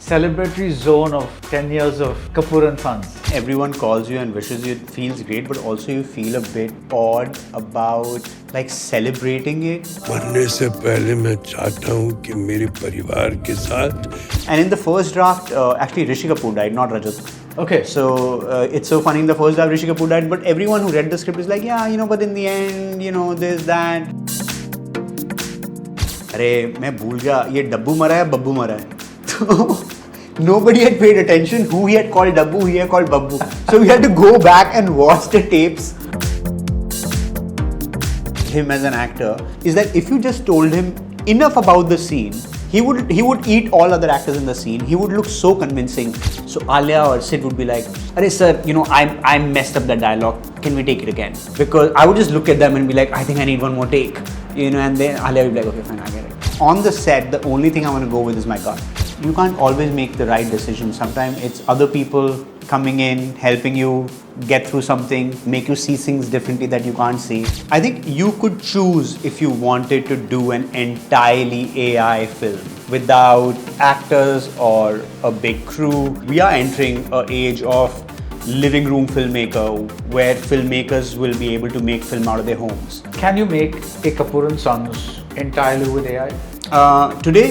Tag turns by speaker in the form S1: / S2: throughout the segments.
S1: celebratory zone of 10 years of Kapoor and Sons.
S2: Everyone calls you and wishes you, it feels great, but also you feel a bit odd about like celebrating it.
S3: मरने से पहले मैं चाहता हूँ कि मेरे परिवार के साथ.
S2: And in the first draft, actually Rishi Kapoor died, not Rajat.
S1: Okay.
S2: So it's so funny, in the first draft Rishi Kapoor died, but everyone who read the script is like, yeah, you know, but in the end, you know, this, that. अरे मैं भूल गया ये डब्बू मरा है बब्बू मरा है. So nobody had paid attention who he had called Dabbu, who he had called Babbu. So we had to go back and watch the tapes. Him as an actor is that if you just told him enough about the scene, he would eat all other actors in the scene. He would look so convincing. So Alia or Sid would be like, "Arey sir, you know I messed up the dialogue. Can we take it again?" Because I would just look at them and be like, "I think I need one more take." You know, and then Alia would be like, "Okay, fine, I get it." On the set, the only thing I want to go with is my gut. You can't always make the right decision. Sometimes it's other people coming in, helping you get through something, make you see things differently that you can't see. I think you could choose if you wanted to do an entirely AI film without actors or a big crew. We are entering an age of living room filmmaker where filmmakers will be able to make film out of their homes.
S1: Can you make a Kapoor and Sons entirely with AI?
S2: Today,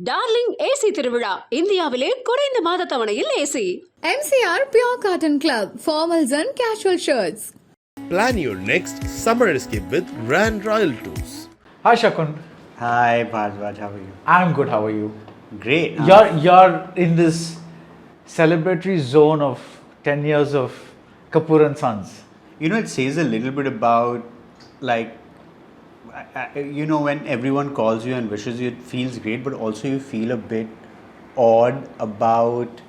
S4: darling AC திருவிழா இந்தியாவிலே குறைந்த மாத தவணையில் AC.
S5: MCR Pure Cotton Club, formals and casual shirts.
S6: Plan your next summer escape with Grand Royal Tours.
S1: Hi Shakun.
S2: hi Baradwaj, how are you?
S1: I'm good. How are you?
S2: Great.
S1: You're in this celebratory zone of 10 years of Kapoor and Sons.
S2: You know, it says a little bit about like, you know, when everyone calls you and wishes you, it feels great, but also you feel a bit odd about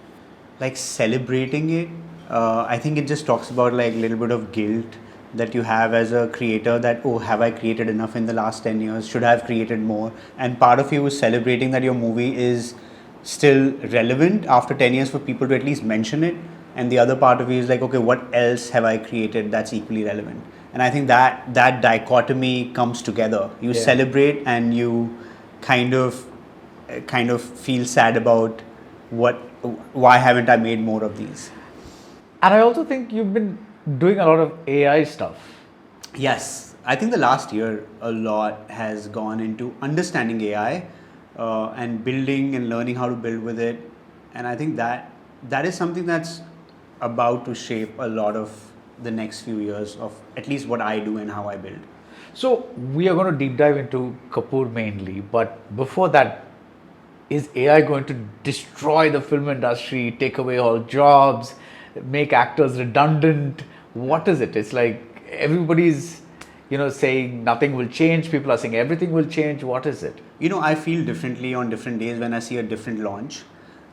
S2: like celebrating it. I think it just talks about like a little bit of guilt that you have as a creator that, oh, have I created enough in the last 10 years? Should I have created more? And part of you is celebrating that your movie is still relevant after 10 years for people to at least mention it. And the other part of you is like, okay, what else have I created that's equally relevant? And I think that dichotomy comes together. You celebrate and you kind of feel sad about why haven't I made more of these?
S1: And I also think you've been doing a lot of AI stuff.
S2: Yes, I think the last year a lot has gone into understanding AI and building and learning how to build with it. And I think that is something that's about to shape a lot of the next few years of at least what I do and how I build.
S1: So we are going to deep dive into Kapoor mainly, but before that, is AI going to destroy the film industry, take away all jobs, make actors redundant? What is it? It's like everybody's, you know, saying nothing will change. People are saying everything will change. What is it?
S2: You know, I feel differently on different days when I see a different launch.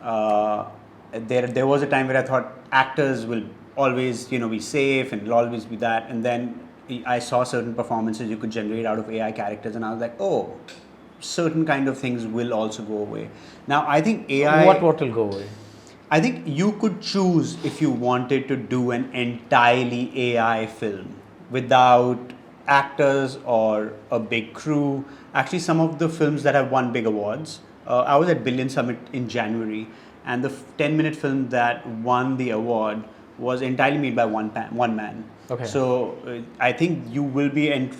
S2: There was a time where I thought actors will always, you know, be safe and it'll always be that. And then I saw certain performances you could generate out of AI characters and I was like, oh, certain kind of things will also go away. Now, I think AI...
S1: What will go away?
S2: I think you could choose if you wanted to do an entirely AI film without actors or a big crew. Actually, some of the films that have won big awards, I was at Billion Summit in January, and the 10-minute film that won the award was entirely made by one man.
S1: Okay.
S2: So I think you will be,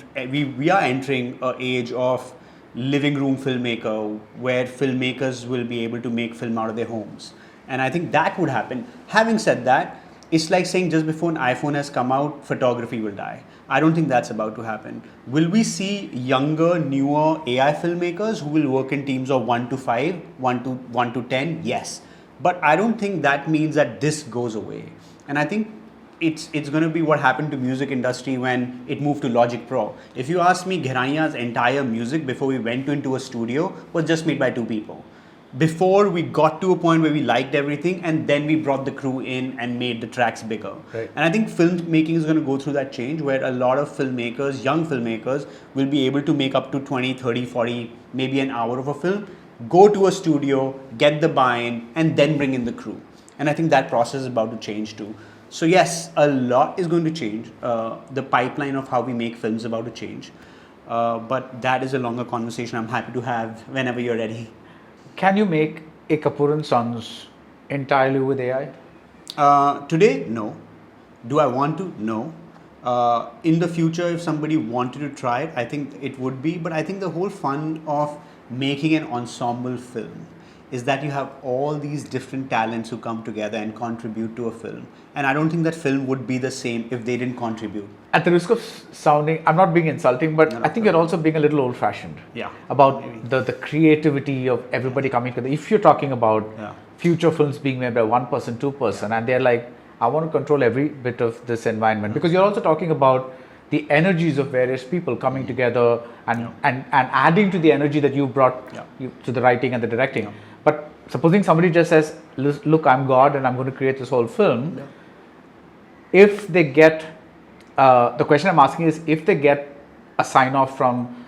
S2: we are entering an age of living room filmmaker where filmmakers will be able to make film out of their homes. And I think that would happen. Having said that, it's like saying just before an iPhone has come out, photography will die. I don't think that's about to happen. Will we see younger, newer AI filmmakers who will work in teams of 1 to 5, 1 to 10? Yes. But I don't think that means that this goes away. And I think it's going to be what happened to music industry when it moved to Logic Pro. If you ask me, Gheraiya's entire music before we went into a studio was just made by 2 people. Before we got to a point where we liked everything and then we brought the crew in and made the tracks bigger.
S1: Right.
S2: And I think filmmaking is going to go through that change where a lot of filmmakers, young filmmakers, will be able to make up to 20, 30, 40, maybe an hour of a film, go to a studio, get the buy-in, and then bring in the crew. And I think that process is about to change too. So yes, a lot is going to change. The pipeline of how we make films is about to change. But that is a longer conversation I'm happy to have whenever you're ready.
S1: Can you make a Kapoor and Sons entirely with AI?
S2: Today, no. Do I want to? No. In the future, if somebody wanted to try it, I think it would be. But I think the whole fun of making an ensemble film is that you have all these different talents who come together and contribute to a film. And I don't think that film would be the same if they didn't contribute.
S1: At the risk of sounding, I'm not being insulting, but I think you're also being a little old-fashioned.
S2: Yeah,
S1: About
S2: maybe.
S1: the creativity of everybody coming together. If you're talking about future films being made by one person, two person, and they're like, I want to control every bit of this environment, because you're also talking about the energies of various people coming together and adding to the energy that you brought to the writing and the directing. But supposing somebody just says, look, I'm God and I'm going to create this whole film. If they get, the question I'm asking is, if they get a sign off from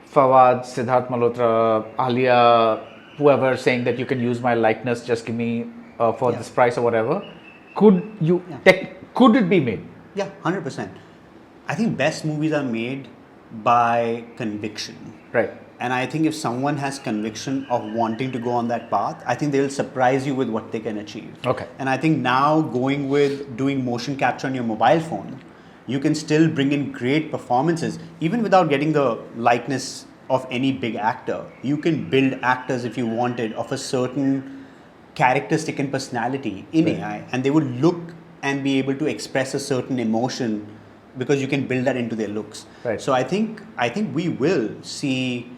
S1: Fawad, Siddharth Malhotra, Alia, whoever, saying that you can use my likeness, just give me for this price or whatever, could it be made?
S2: Yeah, 100%. I think best movies are made by conviction.
S1: Right.
S2: And I think if someone has conviction of wanting to go on that path, I think they'll surprise you with what they can achieve.
S1: Okay.
S2: And I think now going with doing motion capture on your mobile phone, you can still bring in great performances, even without getting the likeness of any big actor. You can build actors if you wanted of a certain characteristic and personality in AI, and they would look and be able to express a certain emotion because you can build that into their looks.
S1: Right.
S2: So I think we will see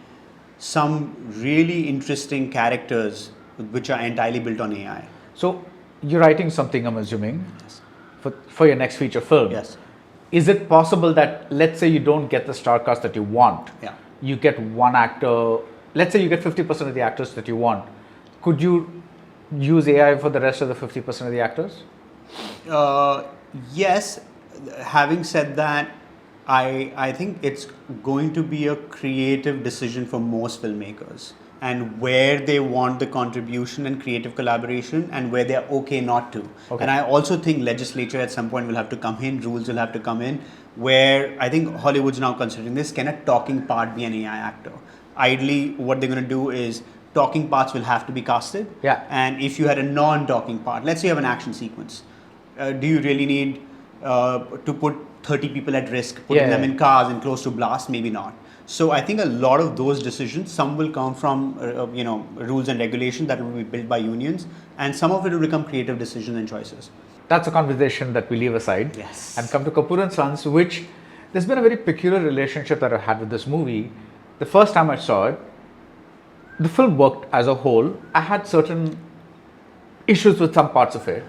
S2: some really interesting characters which are entirely built on AI.
S1: So you're writing something, I'm assuming, for your next feature film.
S2: Yes.
S1: Is it possible that, let's say you don't get the star cast that you want, you get one actor, let's say you get 50% of the actors that you want, could you use AI for the rest of the 50% of the actors?
S2: Yes. Having said that, I think it's going to be a creative decision for most filmmakers, and where they want the contribution and creative collaboration and where they're okay not to. Okay. And I also think legislature at some point will have to come in, rules will have to come in, where I think Hollywood's now considering this, can a talking part be an AI actor? Ideally, what they're going to do is talking parts will have to be casted.
S1: Yeah.
S2: And if you had a non-talking part, let's say you have an action sequence, do you really need to put 30 people at risk, putting them in cars and close to blast? Maybe not. So I think a lot of those decisions, some will come from rules and regulations that will be built by unions, and some of it will become creative decisions and choices.
S1: That's a conversation that we leave aside.
S2: Yes.
S1: And come to Kapoor and Sons, which there's been a very peculiar relationship that I've had with this movie. The first time I saw it, the film worked as a whole. I had certain issues with some parts of it,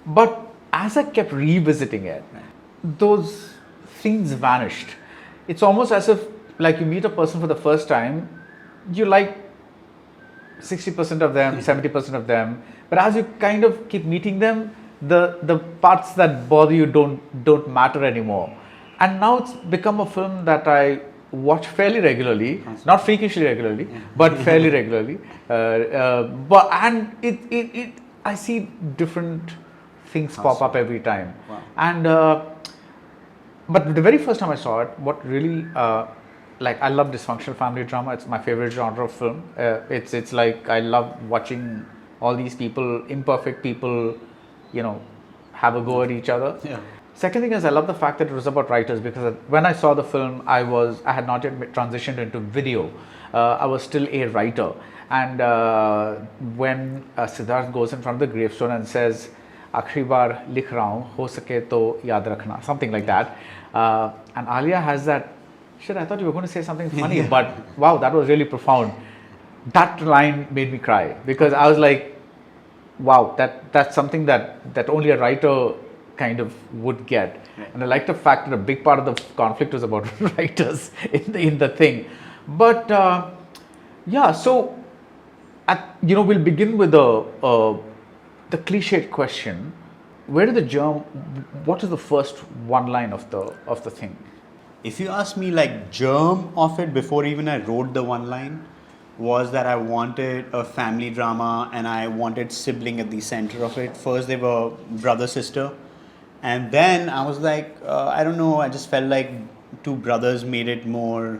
S1: but as I kept revisiting it, those things vanished. It's almost as if, like, you meet a person for the first time, you like 60% of them, 70% of them, but as you kind of keep meeting them, the parts that bother you don't matter anymore. And now it's become a film that I watch fairly regularly, not freakishly regularly, but fairly regularly. I see different things pop up every time.
S2: Wow.
S1: And but the very first time I saw it, what really I love dysfunctional family drama. It's my favorite genre of film. It's like I love watching all these people, imperfect people, have a go at each other.
S2: Yeah.
S1: Second thing is, I love the fact that it was about writers, because when I saw the film, I had not yet transitioned into video. I was still a writer. And when Siddharth goes in front of the gravestone and says, "Aakhri baar likh raha hu, ho sake to yaad rakhna," something like that. And Alia has that, shit, I thought you were going to say something funny, but wow, that was really profound. That line made me cry, because I was like, wow, that's something that only a writer kind of would get. And I like the fact that a big part of the conflict was about writers in the thing. But so we'll begin with the cliched question. Where did the germ? What is the first one line of the thing?
S2: If you ask me, like, germ of it before even I wrote the one line, was that I wanted a family drama and I wanted sibling at the center of it. First they were brother sister, and then I was like, I don't know, I just felt like two brothers made it more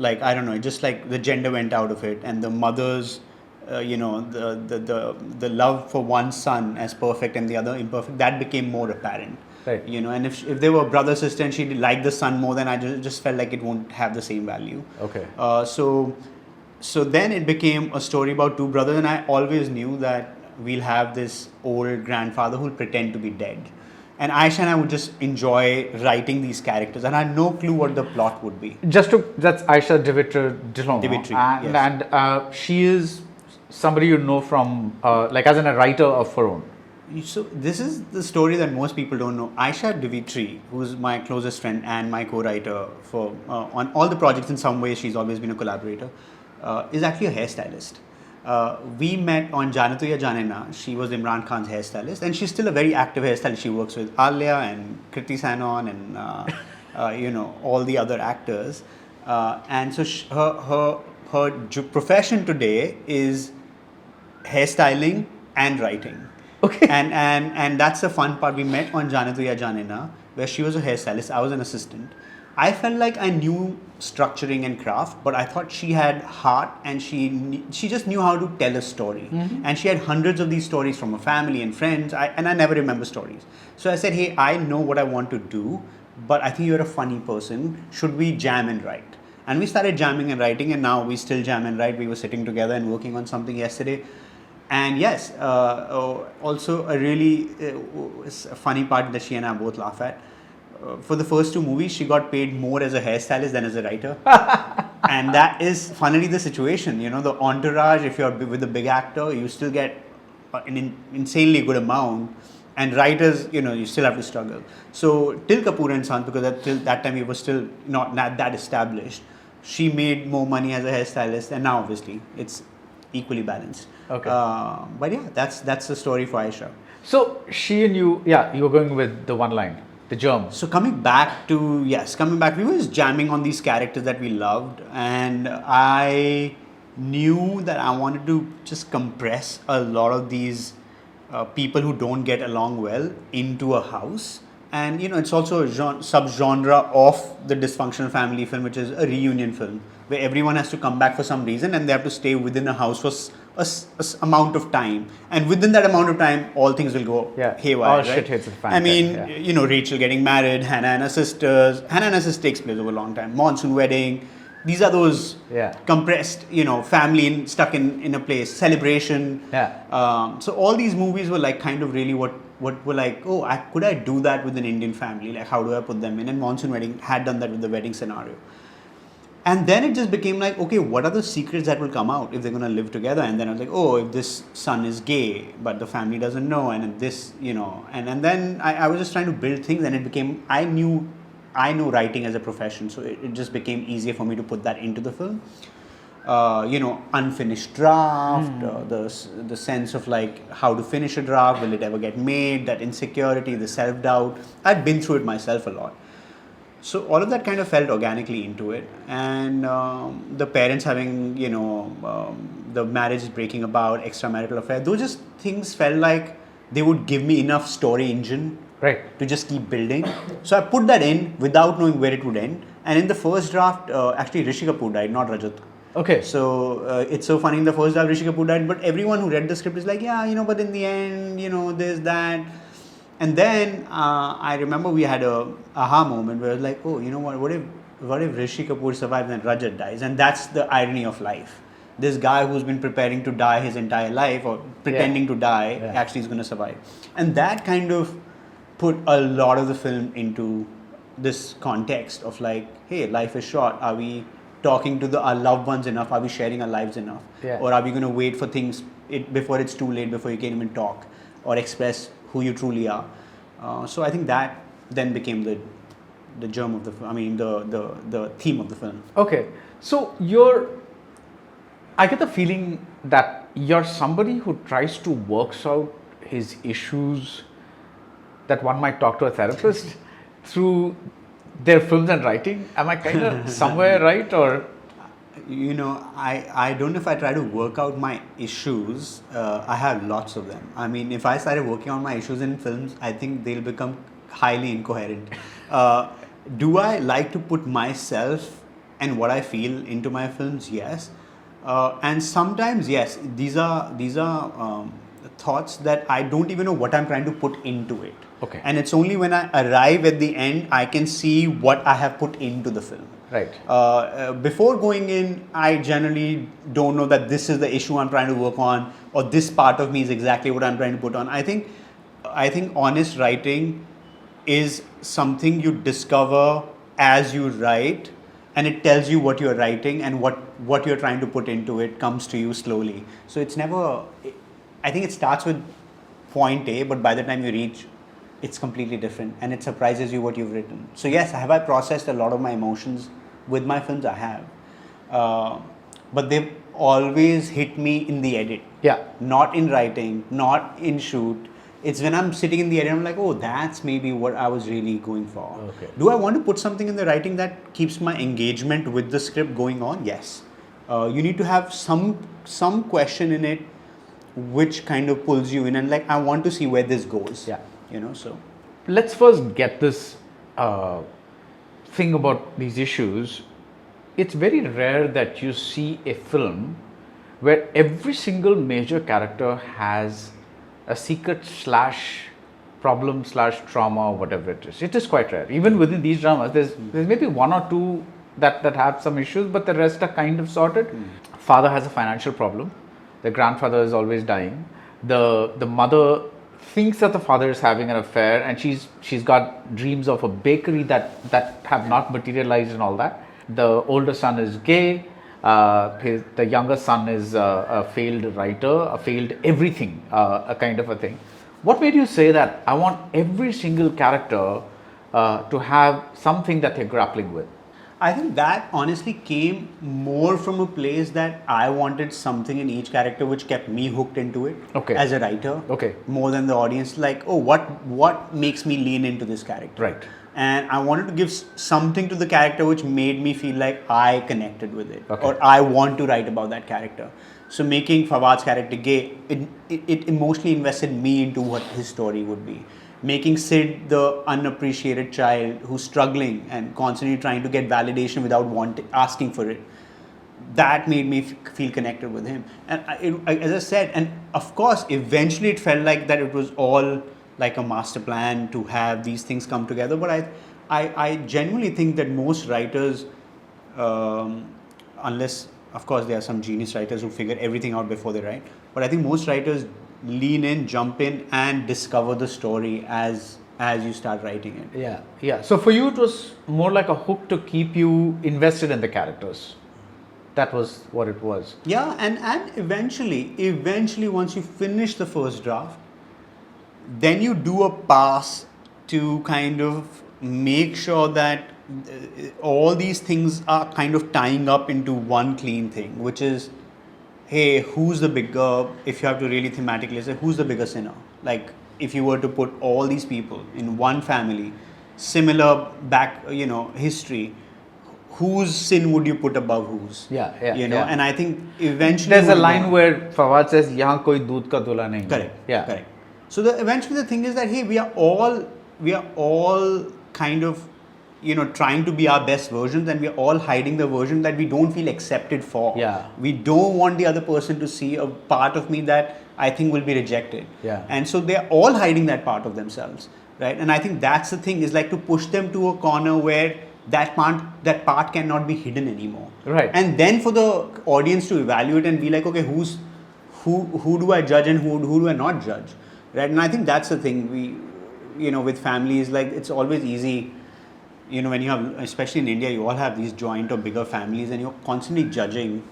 S2: like, I don't know, just like the gender went out of it, and the mother's, the love for one son as perfect and the other imperfect, that became more apparent.
S1: Right.
S2: And if they were brother sister and she liked the son more, then I just felt like it won't have the same value.
S1: Okay.
S2: So then it became a story about two brothers, and I always knew that we'll have this old grandfather who'll pretend to be dead. And Aisha and I would just enjoy writing these characters, and I had no clue what the plot would be.
S1: That's Aisha
S2: Dimitri,
S1: and,
S2: yes.
S1: and she is somebody you know from, like as in a writer of her own.
S2: So this is the story that most people don't know. Aisha Divitri, who's my closest friend and my co-writer for on all the projects in some way, she's always been a collaborator, is actually a hairstylist. We met on Jane To Ya Jane Na. She was Imran Khan's hairstylist, and she's still a very active hairstylist. She works with Alia and Kriti Sanon and all the other actors. And so her profession today is hairstyling and writing.
S1: Okay.
S2: And that's the fun part. We met on Jane To Ya Jane Na, where she was a hairstylist, I was an assistant. I felt like I knew structuring and craft, but I thought she had heart, and she just knew how to tell a story.
S1: Mm-hmm.
S2: And she had hundreds of these stories from her family and friends, and I never remember stories. So I said, hey, I know what I want to do, but I think you're a funny person. Should we jam and write? And we started jamming and writing, and now we still jam and write. We were sitting together and working on something yesterday. And yes, also a really funny part that she and I both laugh at. For the first two movies, she got paid more as a hairstylist than as a writer. And that is funnily the situation. The entourage, if you're with a big actor, you still get an insanely good amount. And writers, you still have to struggle. So till Kapoor and Sons, because till that time he was still not that established, she made more money as a hairstylist, and now obviously it's equally balanced.
S1: Okay.
S2: But yeah, that's the story for Aisha.
S1: So she and you were going with the one line, the germ.
S2: So coming back, we were just jamming on these characters that we loved, and I knew that I wanted to just compress a lot of these people who don't get along well into a house. And it's also a subgenre of the dysfunctional family film, which is a reunion film, where everyone has to come back for some reason and they have to stay within a house for a amount of time. And within that amount of time, all things will go haywire.
S1: All
S2: right?
S1: shit hits the fan.
S2: I mean, Rachel getting married, Hannah and her sisters. Hannah and her sisters takes place over a long time. Monsoon wedding. These are those compressed, family stuck in a place. Celebration.
S1: Yeah.
S2: So all these movies were like kind of really what were like, could I do that with an Indian family? Like, how do I put them in? And Monsoon Wedding had done that with the wedding scenario. And then it just became like, okay, what are the secrets that will come out if they're going to live together? And then I was like, if this son is gay, but the family doesn't know, and this, and then I was just trying to build things, and it became, I know writing as a profession, so it just became easier for me to put that into the film. Unfinished draft, the sense of like how to finish a draft, will it ever get made, that insecurity, the self-doubt. I'd been through it myself a lot. So all of that kind of felt organically into it. And the parents having, the marriage is breaking about, extramarital affair, those just things felt like they would give me enough story engine to just keep building. So I put that in without knowing where it would end. And in the first draft, actually Rishi Kapoor died, not Rajat.
S1: Okay.
S2: So it's so funny, in the first draft Rishi Kapoor died, but everyone who read the script is like, but in the end, there's that. And then I remember we had a aha moment where it was like, what if Rishi Kapoor survives and Rajat dies? And that's the irony of life. This guy who's been preparing to die his entire life, or pretending to die, actually is going to survive. And that kind of put a lot of the film into this context of like, hey, life is short. Are we talking to our loved ones enough? Are we sharing our lives enough? Or are we going to wait for things before it's too late, before you can even talk or express who you truly are? So I think that then became the germ of the film. I mean, the theme of the film.
S1: Okay. So I get the feeling that you're somebody who tries to work out his issues that one might talk to a therapist through their films and writing. Am I kind of somewhere right? Or
S2: I don't know if I try to work out my issues. I have lots of them. I mean, if I started working on my issues in films, I think they'll become highly incoherent. Do I like to put myself and what I feel into my films, yes. And sometimes, yes, these are thoughts that I don't even know what I'm trying to put into it.
S1: Okay.
S2: And it's only when I arrive at the end, I can see what I have put into the film.
S1: Right.
S2: Before going in, I generally don't know that this is the issue I'm trying to work on, or this part of me is exactly what I'm trying to put on. I think honest writing is something you discover as you write, and it tells you what you're writing, and what you're trying to put into it comes to you slowly. So it's never, I think it starts with point A, but by the time you reach, it's completely different, and it surprises you what you've written. So yes, have I processed a lot of my emotions with my films? I have. But they've always hit me in the edit.
S1: Yeah.
S2: Not in writing, not in shoot. It's when I'm sitting in the edit, I'm like, oh, that's maybe what I was really going for.
S1: Okay.
S2: Do I want to put something in the writing that keeps my engagement with the script going on? Yes. You need to have some question in it which kind of pulls you in, and like, I want to see where this goes.
S1: Yeah.
S2: So.
S1: Let's first get this thing about these issues. It's very rare that you see a film where every single major character has a secret / problem / trauma, or whatever it is. It is quite rare. Even within these dramas, there's maybe one or two that have some issues, but the rest are kind of sorted. Father has a financial problem. The grandfather is always dying. The mother thinks that the father is having an affair, and she's got dreams of a bakery that have not materialized and all that. The older son is gay. The younger son is a failed writer, a failed everything, a kind of a thing. What made you say that I want every single character to have something that they're grappling with?
S2: I think that honestly came more from a place that I wanted something in each character which kept me hooked into it.
S1: Okay.
S2: As a writer.
S1: Okay.
S2: More than the audience. Like, oh, what makes me lean into this character?
S1: Right.
S2: And I wanted to give something to the character which made me feel like I connected with it.
S1: Okay.
S2: Or I want to write about that character. So making Fawwad's character gay, it emotionally invested me into what his story would be. Making Sid the unappreciated child who's struggling and constantly trying to get validation without asking for it. That made me feel connected with him. And as I said, and of course, eventually it felt like that it was all like a master plan to have these things come together. But I genuinely think that most writers, unless, of course, there are some genius writers who figure everything out before they write, but I think most writers lean in, jump in, and discover the story as you start writing it.
S1: Yeah. So for you, it was more like a hook to keep you invested in the characters. That was what it was.
S2: Yeah, and eventually, once you finish the first draft, then you do a pass to kind of make sure that all these things are kind of tying up into one clean thing, which is, hey, who's the bigger, if you have to really thematically say, who's the bigger sinner? Like, if you were to put all these people in one family, similar history, whose sin would you put above whose?
S1: Yeah.
S2: And I think eventually...
S1: There's a line where Fawwad says, "Yahan koi doodh ka dula nahi."
S2: Correct. So eventually the thing is that, hey, we are all kind of, trying to be our best versions, and we are all hiding the version that we don't feel accepted for.
S1: Yeah.
S2: We don't want the other person to see a part of me that I think will be rejected.
S1: Yeah.
S2: And so they're all hiding that part of themselves, right? And I think that's the thing, is like to push them to a corner where that part cannot be hidden anymore.
S1: Right.
S2: And then for the audience to evaluate and be like, okay, who do I judge and who do I not judge, right? And I think that's the thing. We, with families, like, it's always easy. When you have, especially in India, you all have these joint or bigger families, and you're constantly judging,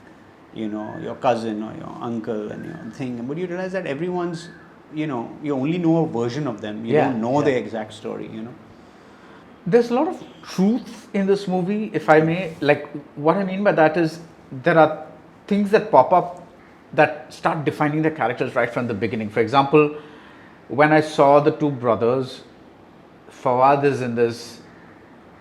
S2: your cousin or your uncle and your thing. But you realize that everyone's, you only know a version of them. You don't know the exact story,
S1: There's a lot of truth in this movie, if I may. Like, what I mean by that is, there are things that pop up that start defining the characters right from the beginning. For example, when I saw the two brothers, Fawwad is in this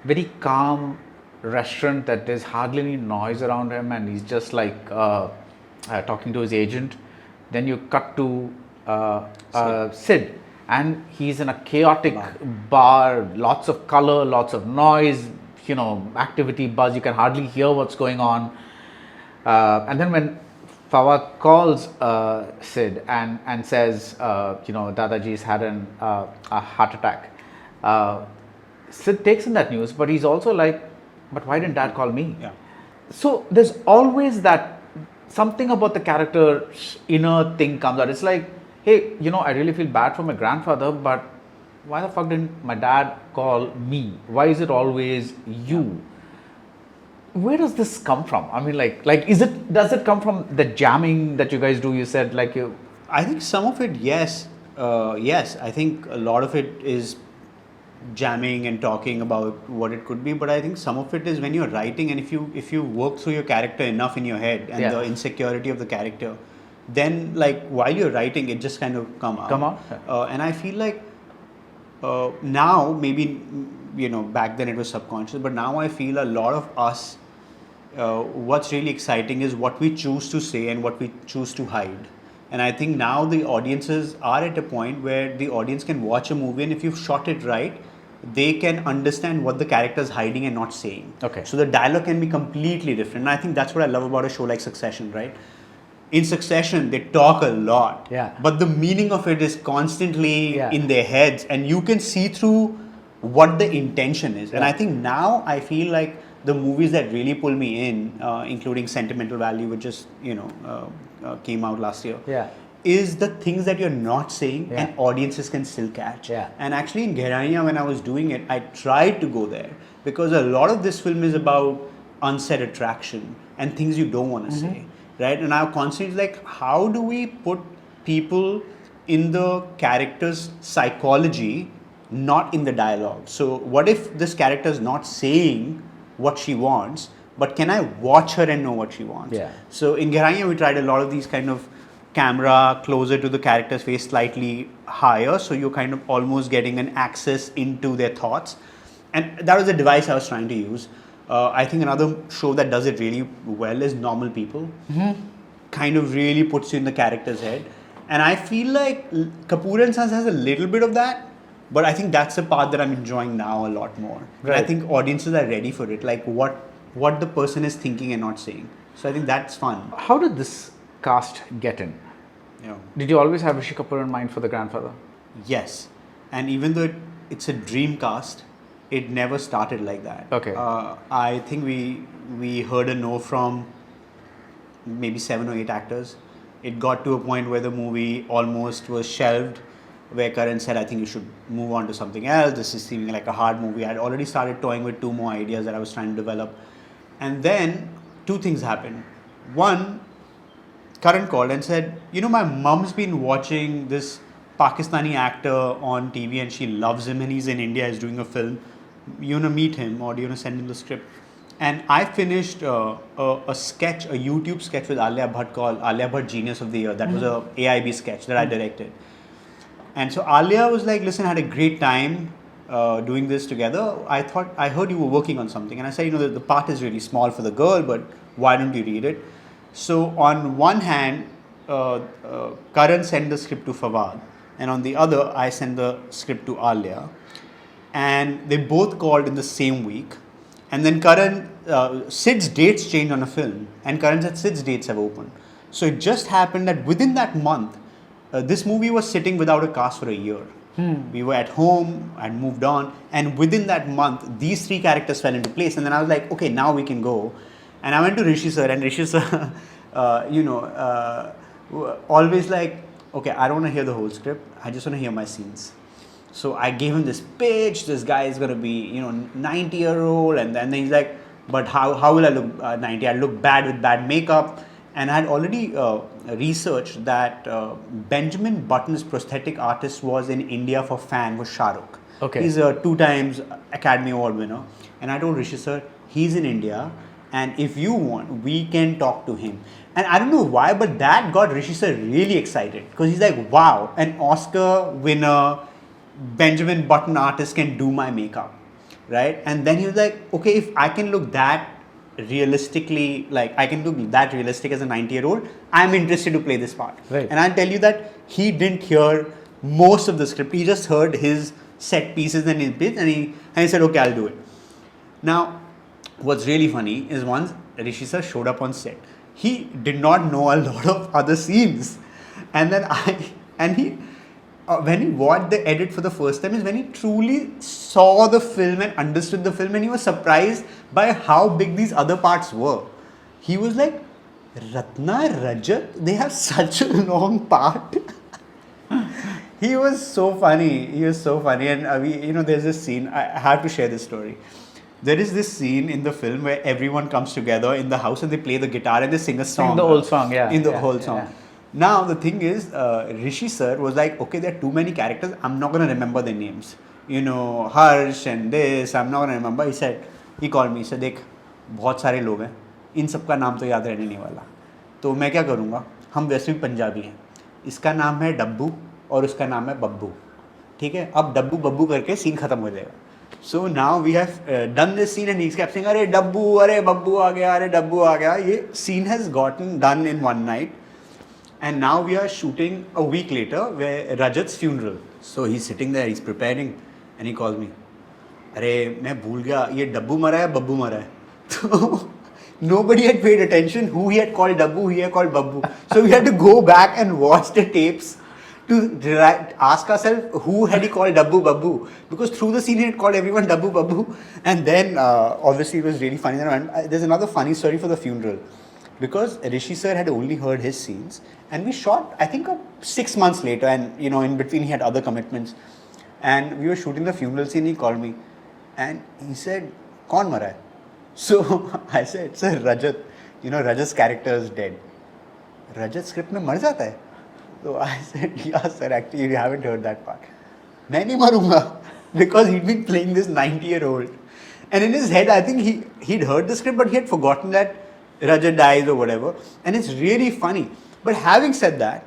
S1: very calm restaurant that there's hardly any noise around him, and he's just like talking to his agent. Then you cut to Sid, and he's in a chaotic bar, lots of color, lots of noise, activity, buzz. You can hardly hear what's going on. And then when Fawad calls Sid and says, Dadaji's had a heart attack. Sid takes in that news, but he's also like, but why didn't Dad call me?
S2: Yeah.
S1: So there's always that something about the character's inner thing comes out. It's like, hey, I really feel bad for my grandfather, but why the fuck didn't my dad call me? Why is it always you? Where does this come from? I mean, does it come from the jamming that you guys do? You said
S2: I think some of it, yes. Yes, I think a lot of it is jamming and talking about what it could be, but I think some of it is when you're writing, and if you work through your character enough in your head and the insecurity of the character, then while you're writing, it just kind of come out. And I feel like now, maybe back then it was subconscious, but now I feel a lot of us, what's really exciting is what we choose to say and what we choose to hide. And I think now the audiences are at a point where the audience can watch a movie, and if you've shot it right, they can understand what the character is hiding and not saying.
S1: Okay.
S2: So the dialogue can be completely different. And I think that's what I love about a show like Succession, right? In Succession, they talk a lot, but the meaning of it is constantly in their heads, and you can see through what the intention is. And I think now I feel like the movies that really pull me in, including Sentimental Value, which just came out last year, is the things that you're not saying and audiences can still catch. And actually in Gayi, when I was doing it, I tried to go there, because a lot of this film is about unsaid attraction and things you don't want to say. Right? And I'm constantly like, how do we put people in the character's psychology, not in the dialogue? So what if this character is not saying what she wants, but can I watch her and know what she wants? So in Gayi, we tried a lot of these kind of camera closer to the character's face, slightly higher, so you're kind of almost getting an access into their thoughts. And that was the device I was trying to use. I think another show that does it really well is Normal People. Kind of really puts you in the character's head. And I feel like Kapoor and Sons has a little bit of that, but I think that's the part that I'm enjoying now a lot more. And I think audiences are ready for it, like what the person is thinking and not saying. So I think that's fun.
S1: How did this cast get in? Did you always have Rishi Kapoor in mind for the grandfather?
S2: Yes. And even though it's a dream cast, it never started like that.
S1: Okay.
S2: I think we heard a no from maybe 7 or 8 actors. It got to a point where the movie almost was shelved, where Karan said, I think you should move on to something else. This is seeming like a hard movie. I had already started toying with 2 more ideas that I was trying to develop. And then 2 things happened. One, Karan called and said, my mom's been watching this Pakistani actor on TV and she loves him, and he's in India, he's doing a film. You want to meet him, or do you want to send him the script? And I finished a YouTube sketch with Alia Bhatt called Alia Bhatt Genius of the Year. That was a AIB sketch that I directed. And so Alia was like, listen, I had a great time doing this together. I heard you were working on something. And I said, the part is really small for the girl, but why don't you read it? So on one hand, Karan sent the script to Fawad, and on the other, I sent the script to Alia. And they both called in the same week. And then Karan, Sid's dates changed on a film, and Karan said Sid's dates have opened. So it just happened that within that month, this movie was sitting without a cast for a year. We were at home and moved on, and within that month, these 3 characters fell into place. And then I was like, okay, now we can go. And I went to Rishi sir, and Rishi sir, always like, okay, I don't want to hear the whole script. I just want to hear my scenes. So I gave him this pitch. This guy is going to be, 90-year-old. And then he's like, but how will I look 90? I look bad with bad makeup. And I had already researched that Benjamin Button's prosthetic artist was in India for Fan, was Shah Rukh.
S1: Okay.
S2: He's a 2 times Academy Award winner. And I told Rishi sir, he's in India. And if you want, we can talk to him. And I don't know why, but that got Rishi sir really excited. Because he's like, wow, an Oscar winner, Benjamin Button artist can do my makeup. Right? And then he was like, okay, if I can look that realistically, I can look that realistic as a 90-year-old, I'm interested to play this part.
S1: Right.
S2: And I'll tell you that he didn't hear most of the script. He just heard his set pieces and his bits, and he said, okay, I'll do it. Now, what's really funny is once Rishi sir showed up on set, he did not know a lot of other scenes, and then when he watched the edit for the first time is when he truly saw the film and understood the film, and he was surprised by how big these other parts were. He was like, Ratna, Rajat, they have such a long part. He was so funny. And there's this scene. I have to share this story. There is this scene in the film where everyone comes together in the house and they play the guitar and they sing a song.
S1: Sing the whole song, yeah.
S2: In the
S1: Yeah,
S2: whole song.
S1: yeah.
S2: Now, the thing is, Rishi sir was like, okay, there are too many characters. I'm not going to remember their names. Harsh and this, I'm not going to remember. He called me, he said, देख, बहुत सारे लोग हैं. इन सबका नाम तो याद रहने नहीं वाला. तो मैं क्या करूँगा? हम वैसे भी पंजाबी हैं. इसका नाम है डब्बू और उसका नाम है बब्बू. ठीक है? अब डब्बू बब्बू करके सीन खत्म हो जाएगा. So now we have done this scene and he's kept saying, अरे डब्बू, अरे बब्बू आ गया, अरे डब्बू आ गया. ये scene has gotten done in one night. And now we are shooting a week later where Rajat's funeral. So he's sitting there, he's preparing and he calls me. अरे मैं भूल गया ये डब्बू मरा है बब्बू मरा है. So nobody had paid attention who he had called Dabbu, who he had called Babbu. So we had to go back and watch the tapes to ask ourselves who had he called Dabbu Babbu, because through the scene he had called everyone Dabbu Babbu. And then obviously it was really funny. And there's another funny story for the funeral, because Rishi sir had only heard his scenes and we shot I think 6 months later, and in between he had other commitments, and we were shooting the funeral scene. He called me and he said, "Kaun mara hai?" So I said, "Sir, Rajat, Rajat's character is dead." Rajat script mein mar jata hai? So I said, "Yeah sir, actually you haven't heard that part." "Main nahi marunga," because he'd been playing this 90-year-old. And in his head, I think he'd heard the script, but he had forgotten that Rajat dies or whatever. And it's really funny. But having said that,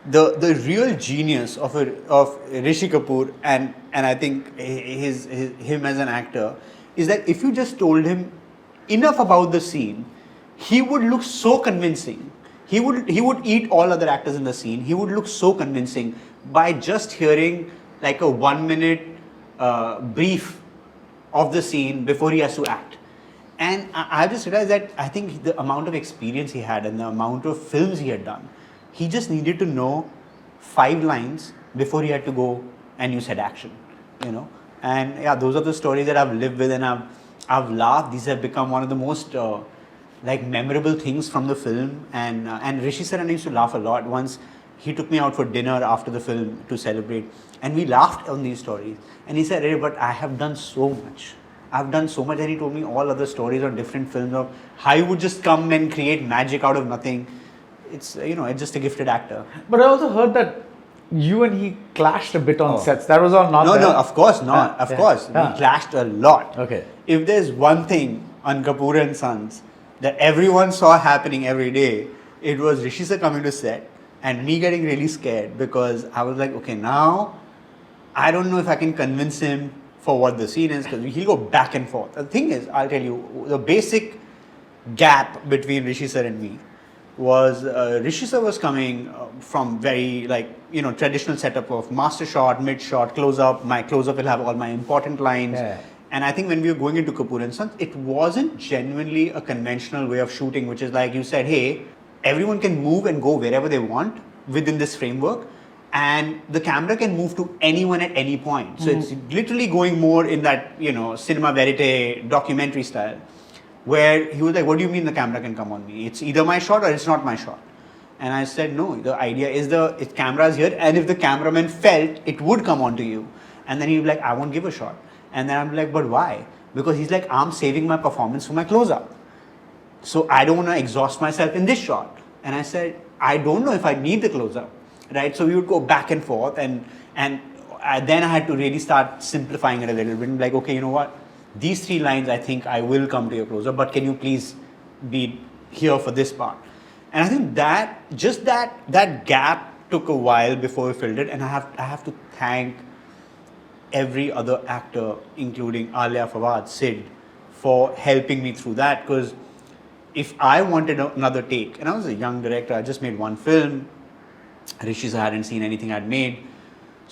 S2: the real genius of Rishi Kapoor and I think him as an actor is that if you just told him enough about the scene, he would look so convincing. He would eat all other actors in the scene. He would look so convincing by just hearing like a 1-minute brief of the scene before he has to act. And I just realized that I think the amount of experience he had and the amount of films he had done, he just needed to know 5 lines before he had to go and use head action, And yeah, those are the stories that I've lived with, and I've laughed. These have become one of the most memorable things from the film. And Rishi sir and I used to laugh a lot. Once he took me out for dinner after the film to celebrate, and we laughed on these stories. And he said, "Hey, but I have done so much. I've done so much." And he told me all other stories on different films of how he would just come and create magic out of nothing. It's it's just a gifted actor.
S1: But I also heard that you and he clashed a bit on sets. That was all not
S2: No,
S1: there.
S2: no, of course not. Of course. We clashed a lot.
S1: Okay.
S2: If there's one thing on Kapoor and Sons that everyone saw happening every day, it was Rishi sir coming to set and me getting really scared, because I was like, okay, now I don't know if I can convince him for what the scene is, because he'll go back and forth. The thing is, I'll tell you, the basic gap between Rishi sir and me was Rishi sir was coming from very traditional setup of master shot, mid shot, close up. My close up will have all my important lines.
S1: Yeah.
S2: And I think when we were going into Kapoor and Sons, it wasn't genuinely a conventional way of shooting, which is like you said, hey, everyone can move and go wherever they want within this framework, and the camera can move to anyone at any point. So it's literally going more in that cinema verite documentary style, where he was like, "What do you mean the camera can come on me? It's either my shot or it's not my shot." And I said, "No, the idea is the camera is here, and if the cameraman felt, it would come onto you." And then he'd be like, "I won't give a shot." And then I'm like, "But why?" Because he's like, "I'm saving my performance for my close-up. So I don't want to exhaust myself in this shot." And I said, "I don't know if I need the close-up." Right? So we would go back and forth, and then I had to really start simplifying it a little bit and be like, okay, you know what? These 3 lines, I think I will come to your close-up, but can you please be here for this part? And I think that gap took a while before we filled it, and I have to thank every other actor, including Alia, Fawad, Sid, for helping me through that. Because if I wanted another take, and I was a young director, I just made one film, Rishi sir hadn't seen anything I'd made,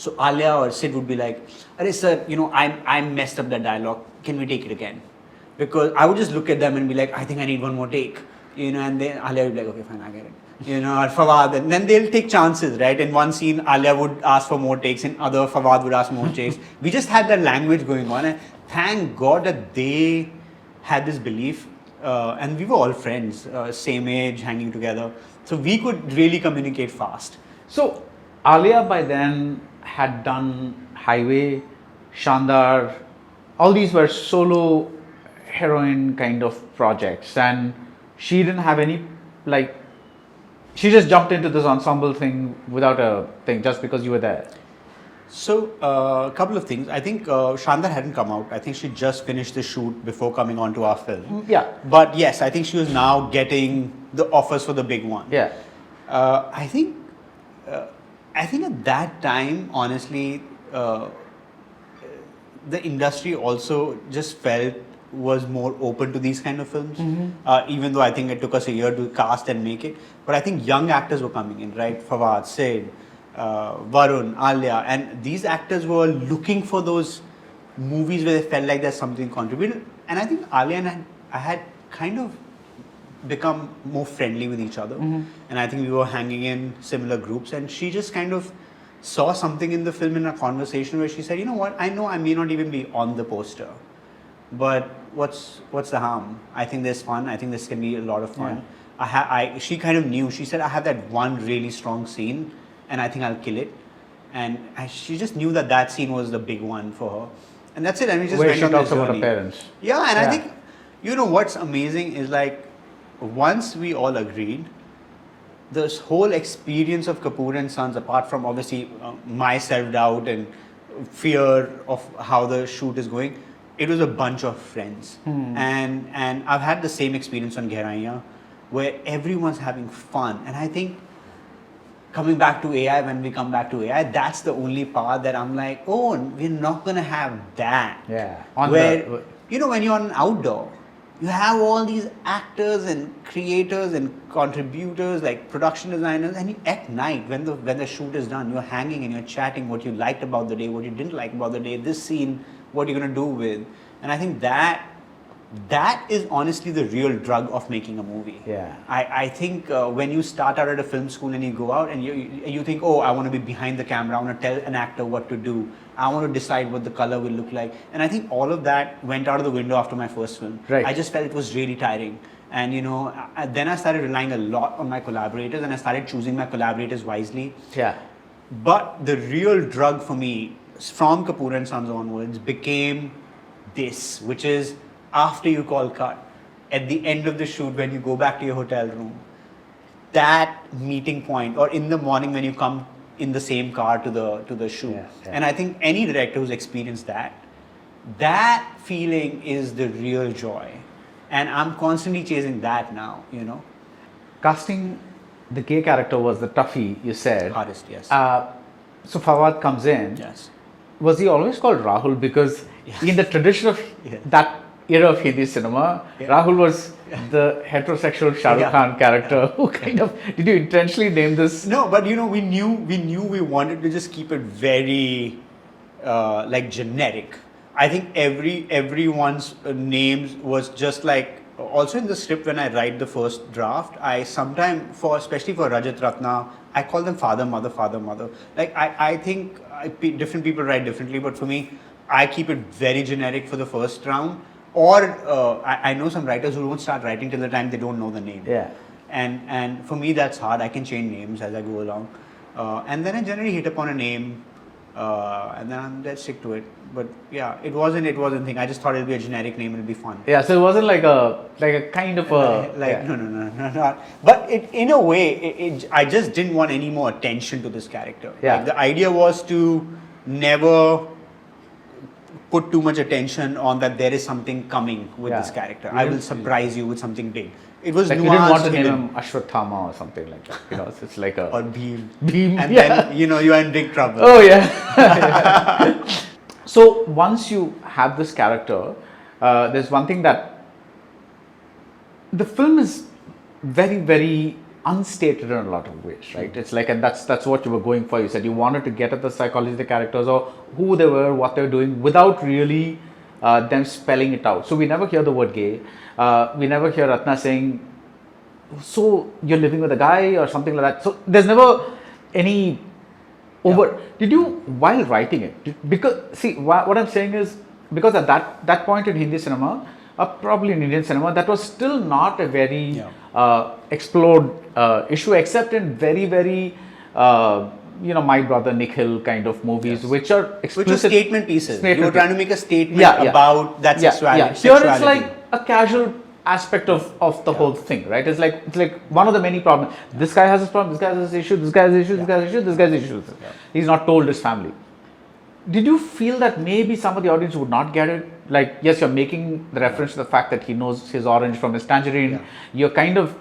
S2: So Alia or Sid would be like, "Arey sir, I messed up that dialogue. Can we take it again?" Because I would just look at them and be like, "I think I need one more take," and then Alia would be like, "Okay, fine, I get it." Or Fawad, and then they'll take chances, right? In one scene, Alia would ask for more takes, in other, Fawad would ask more takes. We just had that language going on, and thank God that they had this belief, and we were all friends, same age, hanging together, so we could really communicate fast.
S1: So Alia by then had done Highway, Shandar, all these were solo heroine kind of projects, and she didn't have any, like, she just jumped into this ensemble thing without a thing, just because you were there.
S2: So, a couple of things. I think Shandar hadn't come out. I think she just finished the shoot before coming on to our film.
S1: Yeah.
S2: But yes, I think she was now getting the offers for the big one.
S1: Yeah.
S2: I think at that time, honestly, the industry also just felt was more open to these kind of films. Even though I think it took us a year to cast and make it. But I think young actors were coming in, right? Fawad, Sid, Varun, Alia, and these actors were looking for those movies where they felt like there's something contributed. And I think Alia and I had kind of become more friendly with each other. And I think we were hanging in similar groups, and she just kind of saw something in the film in a conversation where she said, "You know what, I know I may not even be on the poster, but what's the harm? I think there's fun. I think this can be a lot of fun." She kind of knew. She said, "I have that one really strong scene, and I think I'll kill it." And she just knew that scene was the big one for her, and that's it. And we just
S1: Where
S2: went
S1: she
S2: on
S1: talks
S2: this
S1: about her
S2: journey.
S1: parents.
S2: Yeah, and I think what's amazing is, like, once we all agreed, this whole experience of Kapoor and Sons, apart from obviously my self-doubt and fear of how the shoot is going, it was a bunch of friends. And I've had the same experience on Gayi, where everyone's having fun. And I think coming back to AI, when we come back to AI, that's the only part that I'm like, oh, we're not going to have that.
S1: Yeah.
S2: When you're on an outdoor, you have all these actors and creators and contributors, like production designers, and at night when the shoot is done, you're hanging and you're chatting what you liked about the day, what you didn't like about the day, this scene, what you're gonna do with. And I think that is honestly the real drug of making a movie.
S1: Yeah.
S2: I think when you start out at a film school and you go out and you think, oh, I want to be behind the camera, I want to tell an actor what to do, I want to decide what the color will look like. And I think all of that went out of the window after my first film.
S1: Right.
S2: I just felt it was really tiring. And then I started relying a lot on my collaborators, and I started choosing my collaborators wisely.
S1: Yeah.
S2: But the real drug for me, from Kapoor and Sons onwards, became this, which is after you call cut, at the end of the shoot, when you go back to your hotel room, that meeting point, or in the morning when you come in the same car to the shoot.
S1: Yeah.
S2: And I think any director who's experienced that feeling is the real joy. And I'm constantly chasing that now,
S1: Casting the gay character was the toughie, you said.
S2: Hardest, yes.
S1: So Fawad comes in.
S2: Yes.
S1: Was he always called Rahul? Because in the tradition of that era of Hindi cinema, Rahul was the heterosexual Shah Rukh Khan character who kind of, did you intentionally name this?
S2: No, but we knew we wanted to just keep it very generic. I think everyone's names was just like, also in the script when I write the first draft, I sometimes, especially for Rajat Ratna, I call them father, mother. Like I think different people write differently, but for me, I keep it very generic for the first round. Or I know some writers who don't start writing till the time they don't know the name.
S1: Yeah.
S2: And for me that's hard. I can change names as I go along. And then I generally hit upon a name, and then let's stick to it. But yeah, it wasn't thing. I just thought it'd be a generic name and it'd be fun.
S1: Yeah, so it wasn't like a kind of a
S2: No, not. But in a way, I just didn't want any more attention to this character.
S1: Yeah.
S2: Like, the idea was to never put too much attention on that there is something coming with this character. I will surprise you with something big. It was
S1: like
S2: nuanced.
S1: you didn't want to name
S2: hidden.
S1: him Ashwathama or something like that. It's like a
S2: Or Bheem.
S1: Bheem,
S2: And then you are in big trouble.
S1: Oh yeah. So once you have this character, there's one thing that the film is very, very unstated in a lot of ways, right? It's like, and that's what you were going for. You said you wanted to get at the psychology of the characters or who they were, what they were doing, without really them spelling it out. So we never hear the word gay. We never hear Ratna saying, "So you're living with a guy" or something like that. So there's never any over. Did you, while writing it, because see what I'm saying is, because at that point in Hindi cinema, probably in Indian cinema, that was still not a very explored issue, except in very, very My Brother Nikhil kind of movies, which are explicit,
S2: which are statement pieces. You were trying to make a statement about that sexuality.
S1: Here it's like a casual aspect of the whole thing, right? It's like one of the many problems. This guy has this problem, this guy has this issue, this guy has this issue, this guy has this issue, this guy has this issue. He's not told his family. Did you feel that maybe some of the audience would not get it? Like, yes, you're making the reference to the fact that he knows his orange from his tangerine. You're kind of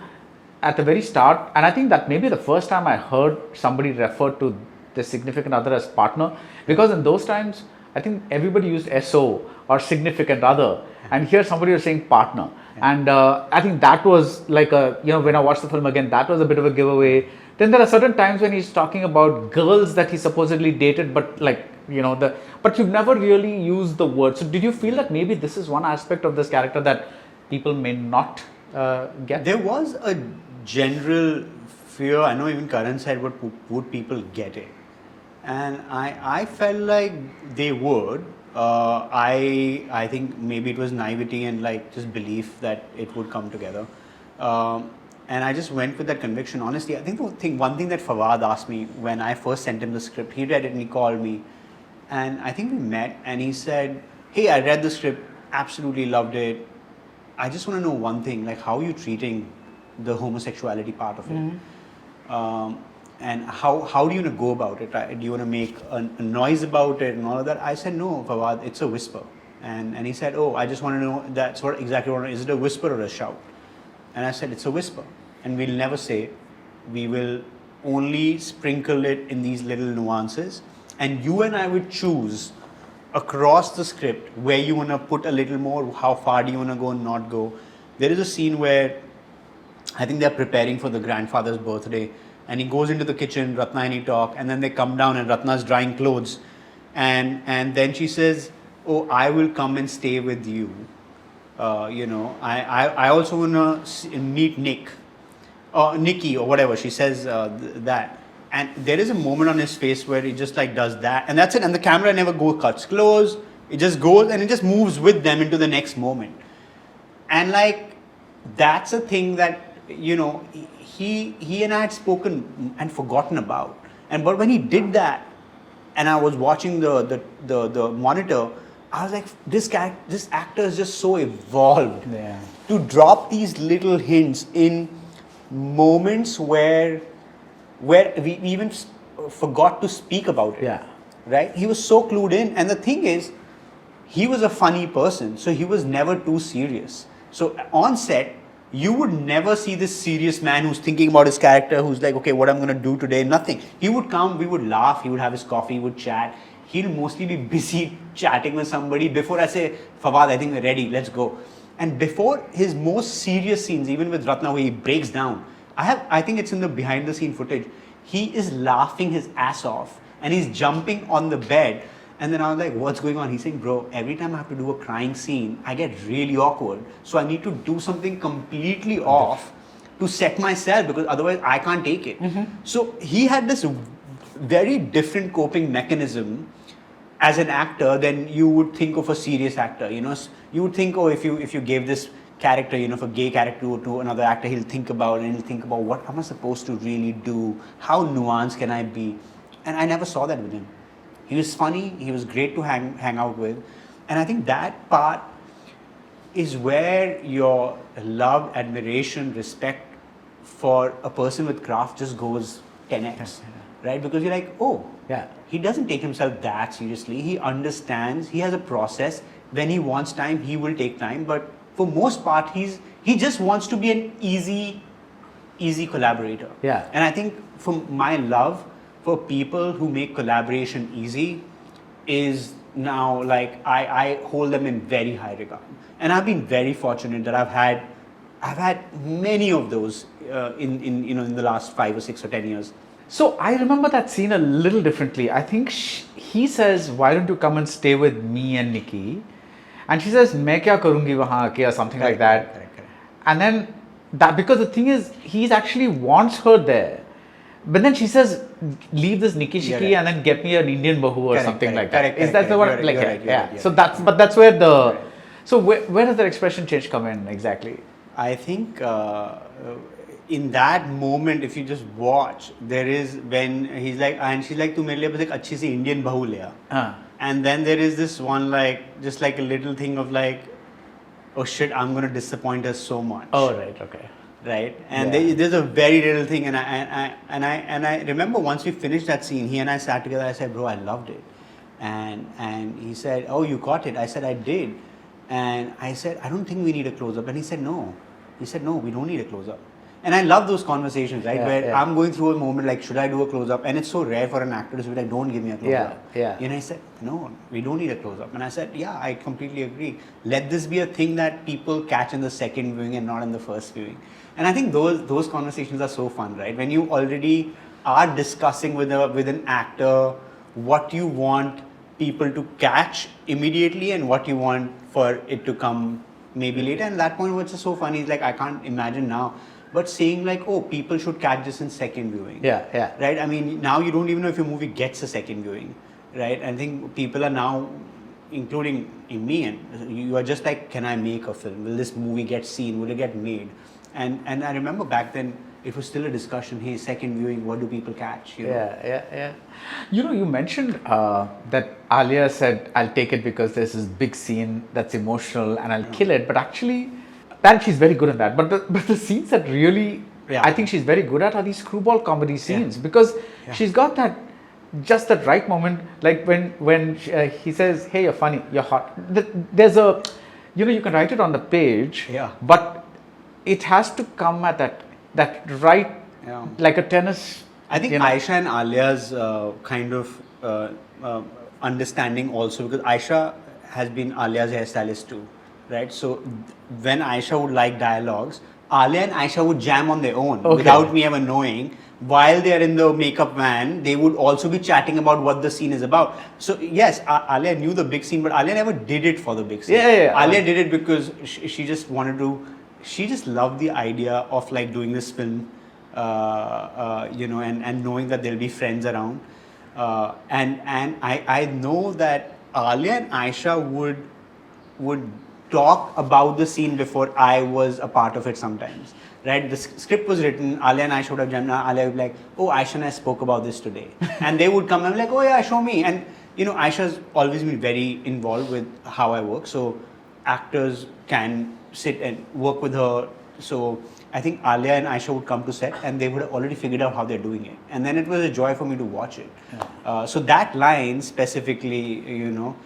S1: at the very start, and I think that maybe the first time I heard somebody refer to the significant other as partner, because in those times, I think everybody used SO or significant other, and here somebody was saying partner. And I think that was like when I watched the film again, that was a bit of a giveaway. Then there are certain times when he's talking about girls that he supposedly dated, but but you've never really used the word. So did you feel that maybe this is one aspect of this character that people may not get?
S2: There was a general fear. I know even Karan said, would people get it? And I felt like they would. I think maybe it was naivety and like just belief that it would come together. And I just went with that conviction. Honestly, I think one thing that Fawad asked me when I first sent him the script, he read it and he called me. And I think we met and he said, "Hey, I read the script, absolutely loved it. I just want to know one thing, like how are you treating the homosexuality part of it? And how do you want to go about it? Do you want to make a noise about it and all of that?" I said, "No, Fawad, it's a whisper." And he said, "Oh, I just want to know, that's what exactly what, is it a whisper or a shout?" And I said, "It's a whisper. And we'll never say it. We will only sprinkle it in these little nuances. And you and I would choose across the script where you want to put a little more, how far do you want to go and not go." There is a scene where I think they're preparing for the grandfather's birthday. And he goes into the kitchen, Ratna and he talk, and then they come down and Ratna's drying clothes. And then she says, "Oh, I will come and stay with you. I also want to meet Nick. Or Nikki or whatever." She says that. And there is a moment on his face where he just like does that. And that's it. And the camera never cuts close. It just goes and it just moves with them into the next moment. And like, that's a thing that, he and I had spoken and forgotten about. But when he did that, and I was watching the monitor, I was like, this actor is just so evolved to drop these little hints in moments where we even forgot to speak about it.
S1: Yeah.
S2: Right? He was so clued in. And the thing is, he was a funny person, so he was never too serious. So on set, you would never see this serious man who's thinking about his character, who's like, okay, what I'm going to do today, nothing. He would come, we would laugh, he would have his coffee, he would chat. He'll mostly be busy chatting with somebody before I say, "Fawad, I think we're ready, let's go." And before his most serious scenes, even with Ratna, where he breaks down, I think it's in the behind the scene footage, he is laughing his ass off and he's jumping on the bed. And then I was like, "What's going on?" He's saying, "Bro, every time I have to do a crying scene, I get really awkward. So I need to do something completely off to set myself, because otherwise I can't take it." So he had this very different coping mechanism as an actor than you would think of a serious actor. You would think, oh, if you gave this character, if a gay character to another actor, he'll think about what am I supposed to really do? How nuanced can I be? And I never saw that with him. He was funny, he was great to hang out with. And I think that part is where your love, admiration, respect for a person with craft just goes 10x. Right? Because you're like, oh, he doesn't take himself that seriously. He understands, he has a process. When he wants time, he will take time. But for most part, he just wants to be an easy collaborator.
S1: Yeah.
S2: And I think from my love for people who make collaboration easy is now like, I hold them in very high regard. And I've been very fortunate that I've had many of those in the last 5 or 6 or 10 years?
S1: So I remember that scene a little differently. I think he says, "Why don't you come and stay with me and Nikki?" And she says, "मैं क्या करूँगी वहाँ आके," or something like that.
S2: Correct.
S1: And then that, because the thing is, he's actually wants her there, but then she says, "Leave this Nikki Shiki
S2: right.
S1: and then get me an Indian bahu," or something like that.
S2: Correct,
S1: Is that the
S2: correct.
S1: one? Like,
S2: You're right,
S1: yeah.
S2: you're
S1: So
S2: right.
S1: that's where the. So where does that expression change come in exactly?
S2: I think in that moment, if you just watch, there is when he's like, and she's like, "Tu mere liye bas ek achhi si Indian bahu le aa." And then there is this one, like, just like a little thing of like, "Oh shit, I'm going to disappoint her so much."
S1: Oh, right, okay.
S2: Right, and
S1: Yeah.
S2: there's a very little thing, and I remember once we finished that scene, he and I sat together. I said, "Bro, I loved it," and he said, "Oh, you caught it?" I said, "I did," and I said, "I don't think we need a close up," and he said, "No," we don't need a close up. And I love those conversations, right?
S1: Yeah,
S2: Where
S1: yeah.
S2: I'm going through a moment like, should I do a close up? And it's so rare for an actor to be like, don't give me a close
S1: Yeah,
S2: up.
S1: yeah.
S2: You know, he said, no, we don't need a close up. And I said, yeah, I completely agree. Let this be a thing that people catch in the second viewing and not in the first viewing. And I think those conversations are so fun, right? When you already are discussing with an actor what you want people to catch immediately and what you want for it to come maybe later. And that point, which is so funny, is like, I can't imagine now. But saying like, oh, people should catch this in second viewing.
S1: Yeah.
S2: Right? I mean, now you don't even know if your movie gets a second viewing. Right? I think people are now, including in me, and you are just like, can I make a film? Will this movie get seen? Will it get made? And I remember back then, it was still a discussion, hey, second viewing, what do people catch? You know?
S1: Yeah. You know, you mentioned that Alia said, I'll take it because there's this big scene that's emotional and I'll kill it. But actually, that she's very good at that. But the scenes that really, I think she's very good at are these screwball comedy scenes. Because she's got that, just that right moment, like when he says, hey, you're funny, you're hot. There's a, you know, you can write it on the page, but it has to come at that right, like a tennis.
S2: I think Aisha and Alia's kind of understanding also, because Aisha has been Alia's hairstylist too, right? So when Aisha would like dialogues, Alia and Aisha would jam on their own without me ever knowing. While they are in the makeup van, they would also be chatting about what the scene is about. So yes, Alia knew the big scene, but Alia never did it for the big scene. Alia did it because she just wanted to. She just loved the idea of like doing this film, you know, and knowing that there'll be friends around. And I know that Alia and Aisha would talk about the scene before I was a part of it sometimes. Right? The script was written, Alia and Aisha would have jammed. Alia would be like, oh, Aisha and I spoke about this today. And they would come and be like, oh yeah, show me. And you know, Aisha's always been very involved with how I work. So actors can sit and work with her. So I think Alia and Aisha would come to set and they would have already figured out how they're doing it. And then it was a joy for me to watch it. So that line specifically, you know,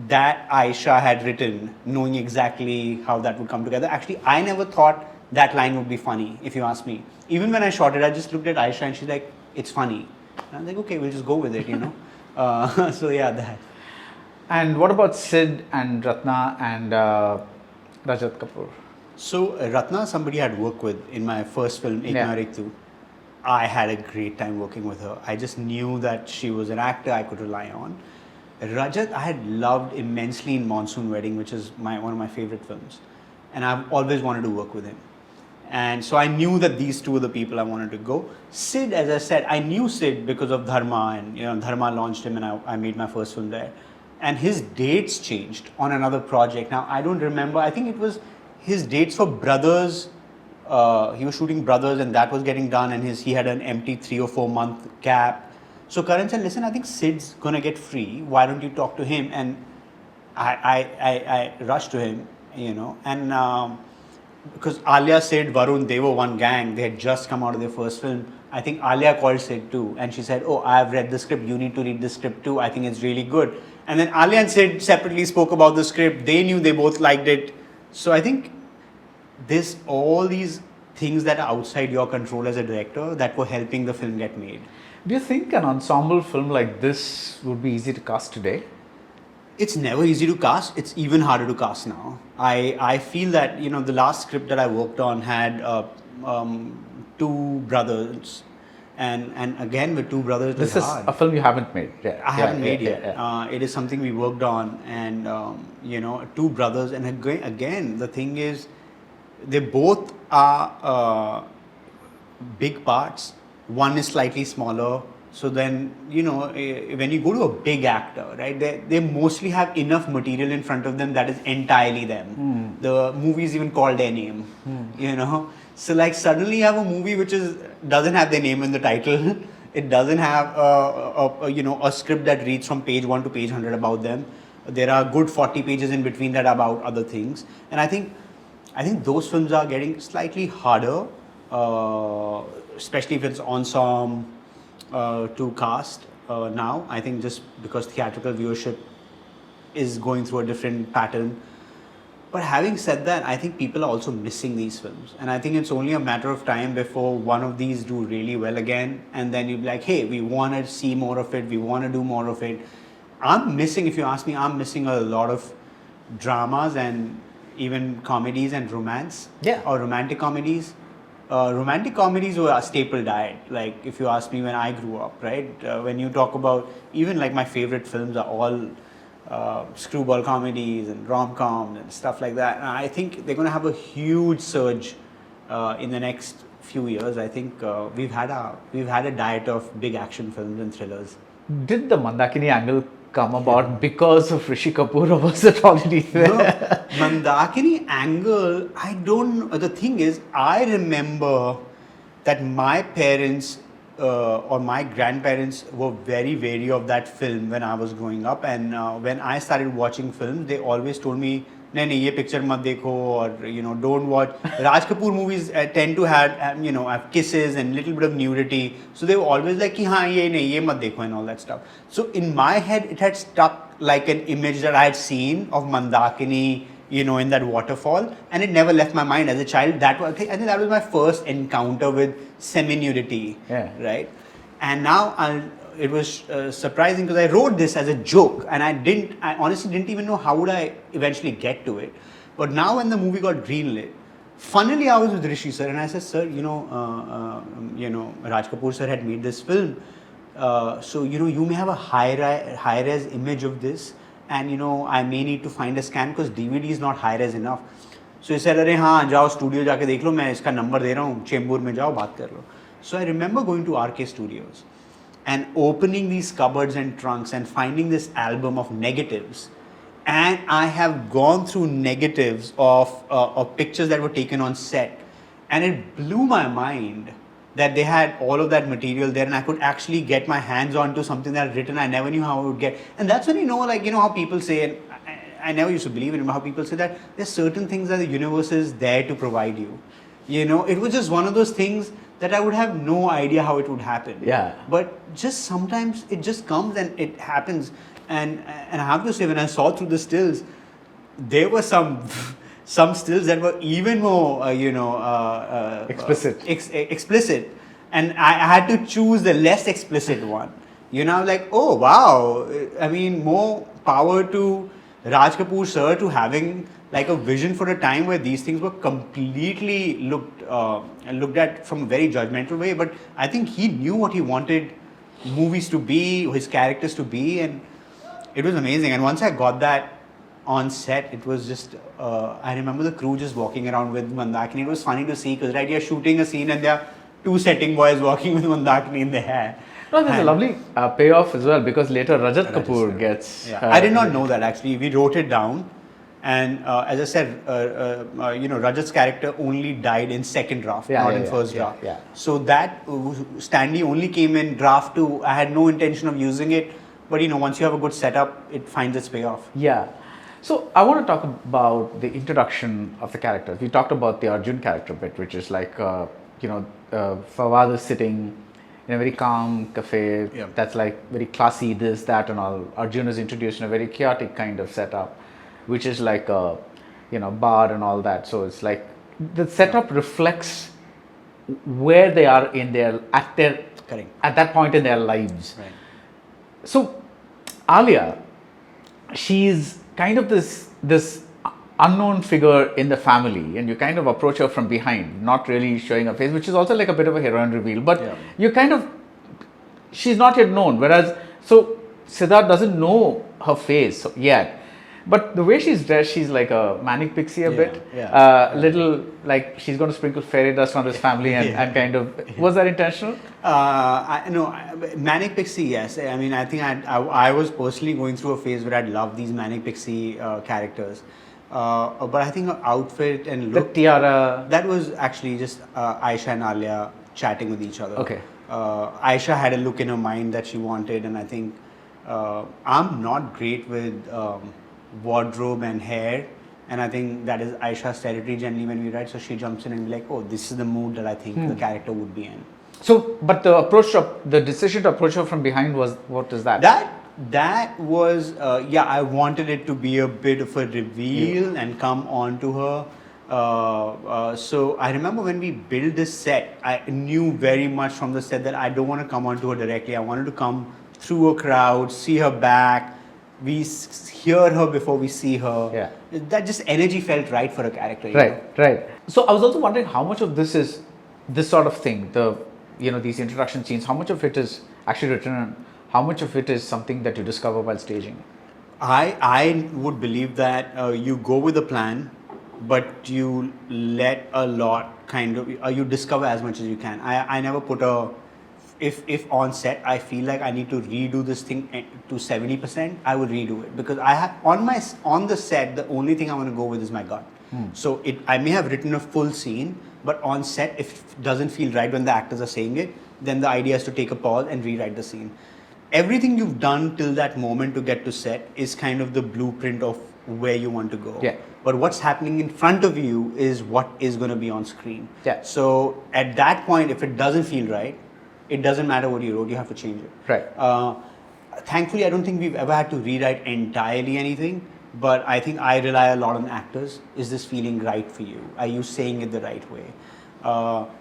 S2: that Aisha had written, knowing exactly how that would come together. Actually, I never thought that line would be funny, if you ask me. Even when I shot it, I just looked at Aisha and she's like, it's funny. And I'm like, okay, we'll just go with it, you know. So yeah, that.
S1: And what about Sid and Ratna and Rajat Kapoor?
S2: So Ratna, somebody I had worked with in my first film, Ek Naar Ek Tu. I had a great time working with her. I just knew that she was an actor I could rely on. Rajat, I had loved immensely in Monsoon Wedding, which is one of my favorite films. And I've always wanted to work with him. And so I knew that these two were the people I wanted to go. Sid, as I said, I knew Sid because of Dharma, and you know, Dharma launched him and I made my first film there. And his dates changed on another project. Now, I don't remember, I think it was his dates for Brothers. He was shooting Brothers and that was getting done, and he had an empty 3 or 4 month gap. So Karan said, listen, I think Sid's gonna get free. Why don't you talk to him? And I rushed to him, you know, and because Alia, Sid, Varun, they were one gang. They had just come out of their first film. I think Alia called Sid too, and she said, oh, I've read the script. You need to read the script too. I think it's really good. And then Alia and Sid separately spoke about the script. They knew, they both liked it. So I think there's all these things that are outside your control as a director that were helping the film get made.
S1: Do you think an ensemble film like this would be easy to cast today?
S2: It's never easy to cast. It's even harder to cast now. I feel that, you know, the last script that I worked on had two brothers, and again with two brothers,
S1: This
S2: it was
S1: is
S2: hard.
S1: a film you haven't made. Yeah.
S2: I haven't made
S1: yeah,
S2: yet.
S1: yeah.
S2: It is something we worked on, and two brothers, and again, the thing is, they both are big parts. One is slightly smaller. So then, when you go to a big actor, right, they mostly have enough material in front of them that is entirely them. The movie is even called their name, So like suddenly you have a movie which doesn't have their name in the title. It doesn't have a script that reads from page 1 to page 100 about them. There are good 40 pages in between that are about other things. And I think those films are getting slightly harder, especially if it's ensemble to cast now. I think just because theatrical viewership is going through a different pattern. But having said that, I think people are also missing these films. And I think it's only a matter of time before one of these do really well again. And then you'll be like, hey, we want to see more of it. We want to do more of it. If you ask me, I'm missing a lot of dramas and even comedies and romance.
S1: Yeah.
S2: Or romantic comedies. Romantic comedies were a staple diet. Like if you ask me when I grew up, right? When you talk about, even like my favorite films are all screwball comedies and rom-coms and stuff like that. And I think they're going to have a huge surge in the next few years. I think we've had a diet of big action films and thrillers.
S1: Did the Mandakini angle come about because of Rishi Kapoor, or was it already there?
S2: No, Mandakini angle, I don't know. The thing is, I remember that my parents or my grandparents were very wary of that film when I was growing up, and when I started watching films, they always told me, "Nahi, nahi, ye picture mat dekho," or don't watch. Raj Kapoor movies tend to have kisses and little bit of nudity, so they were always like, "Ki haan, ye nahi, ye mat dekho," and all that stuff. So in my head, it had stuck like an image that I had seen of Mandakini, in that waterfall, and it never left my mind as a child. I think that was my first encounter with semi-nudity, right? And now it was surprising because I wrote this as a joke, and I honestly didn't even know how would I eventually get to it. But now when the movie got greenlit, funnily I was with Rishi sir, and I said, "Sir, Raj Kapoor sir had made this film, so you may have a high-res image of this, and I may need to find a scan because DVD is not high-res enough." So he said, "अरे हाँ, जाओ studio जाके देख लो, मैं इसका number दे रहा हूँ, चेंबूर में जाओ बात कर लो." So I remember going to RK Studios and opening these cupboards and trunks and finding this album of negatives. And I have gone through negatives of pictures that were taken on set, and it blew my mind that they had all of that material there, and I could actually get my hands onto something that I'd written. I never knew how I would get. And that's when how people say, and I never used to believe in how people say that there's certain things that the universe is there to provide you. It was just one of those things that I would have no idea how it would happen.
S1: Yeah.
S2: But just sometimes it just comes and it happens. And I have to say, when I saw through the stills, there were some stills that were even more,
S1: explicit.
S2: Explicit, and I had to choose the less explicit one. Like, oh wow! I mean, more power to Raj Kapoor sir to having like a vision for a time where these things were completely looked at from a very judgmental way. But I think he knew what he wanted movies to be, his characters to be, and it was amazing. And once I got that on set, it was just, I remember the crew just walking around with Mandakini. It was funny to see because, right, you're shooting a scene and there are two setting boys walking with Mandakini in their hair.
S1: No, there's a lovely payoff as well, because later Rajat Kapoor gets...
S2: Yeah. I did not know that actually. We wrote it down. And as I said, Rajat's character only died in second draft, not in first draft.
S1: Yeah.
S2: So that Stanley only came in draft 2. I had no intention of using it. But once you have a good setup, it finds its payoff.
S1: Yeah. So I want to talk about the introduction of the characters. We talked about the Arjun character bit, which is like, Fawad is sitting in a very calm cafe.
S2: Yeah.
S1: That's like very classy, this, that and all. Arjun is introduced in a very chaotic kind of setup, which is like a, bar and all that. So it's like the setup reflects where they are at that point in their lives.
S2: Right.
S1: So Alia, she's kind of this unknown figure in the family, and you kind of approach her from behind, not really showing her face, which is also like a bit of a heroine reveal. But you kind of, she's not yet known. Whereas, so Siddharth doesn't know her face yet. But the way she's dressed, she's like a manic pixie a bit. Little like she's going to sprinkle fairy dust on this family and kind of. Was that intentional?
S2: Manic pixie, yes. I mean, I think I was personally going through a phase where I'd love these manic pixie characters. But I think her outfit and look.
S1: The tiara.
S2: That was actually just Aisha and Alia chatting with each other.
S1: Okay.
S2: Aisha had a look in her mind that she wanted, and I think I'm not great with wardrobe and hair, and I think that is Aisha's territory generally when we write. So she jumps in and be like, "Oh, this is the mood that I think the character would be in."
S1: So, but the decision to approach her from behind was, what is that?
S2: That was I wanted it to be a bit of a reveal and come on to her. So I remember when we built this set, I knew very much from the set that I don't want to come on to her directly. I wanted to come through a crowd, see her back. We hear her before we see her.
S1: Yeah.
S2: That just energy felt right for a character.
S1: Right. So I was also wondering how much of this is this sort of thing, these introduction scenes, how much of it is actually written and how much of it is something that you discover while staging?
S2: I would believe that you go with a plan, but you let a lot you discover as much as you can. I never put if on set I feel like I need to redo this thing to 70%, I would redo it, because I have on the set the only thing I want to go with is my gut. So I may have written a full scene, but on set if it doesn't feel right when the actors are saying it, then the idea is to take a pause and rewrite the scene. Everything you've done till that moment to get to set is kind of the blueprint of where you want to go.
S1: Yeah.
S2: But what's happening in front of you is what is going to be on screen.
S1: Yeah.
S2: So at that point, if it doesn't feel right, it doesn't matter what you wrote, you have to change it.
S1: Right.
S2: Thankfully, I don't think we've ever had to rewrite entirely anything, but I think I rely a lot on actors. Is this feeling right for you? Are you saying it the right way?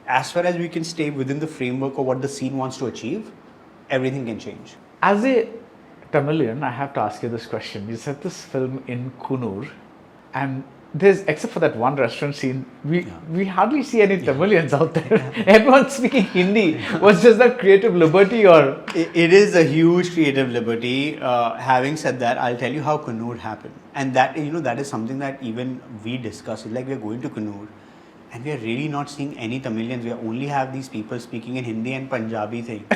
S2: As far as we can stay within the framework of what the scene wants to achieve, everything can change.
S1: As a Tamilian, I have to ask you this question. You set this film in Kunur, and except for that one restaurant scene, we hardly see any Tamilians out there. Everyone speaking Hindi. Was just that creative liberty, or?
S2: It is a huge creative liberty. Having said that, I'll tell you how Kunur happened. And that is something that even we discuss. It's like we're going to Kunur and we're really not seeing any Tamilians. We only have these people speaking in Hindi and Punjabi thing.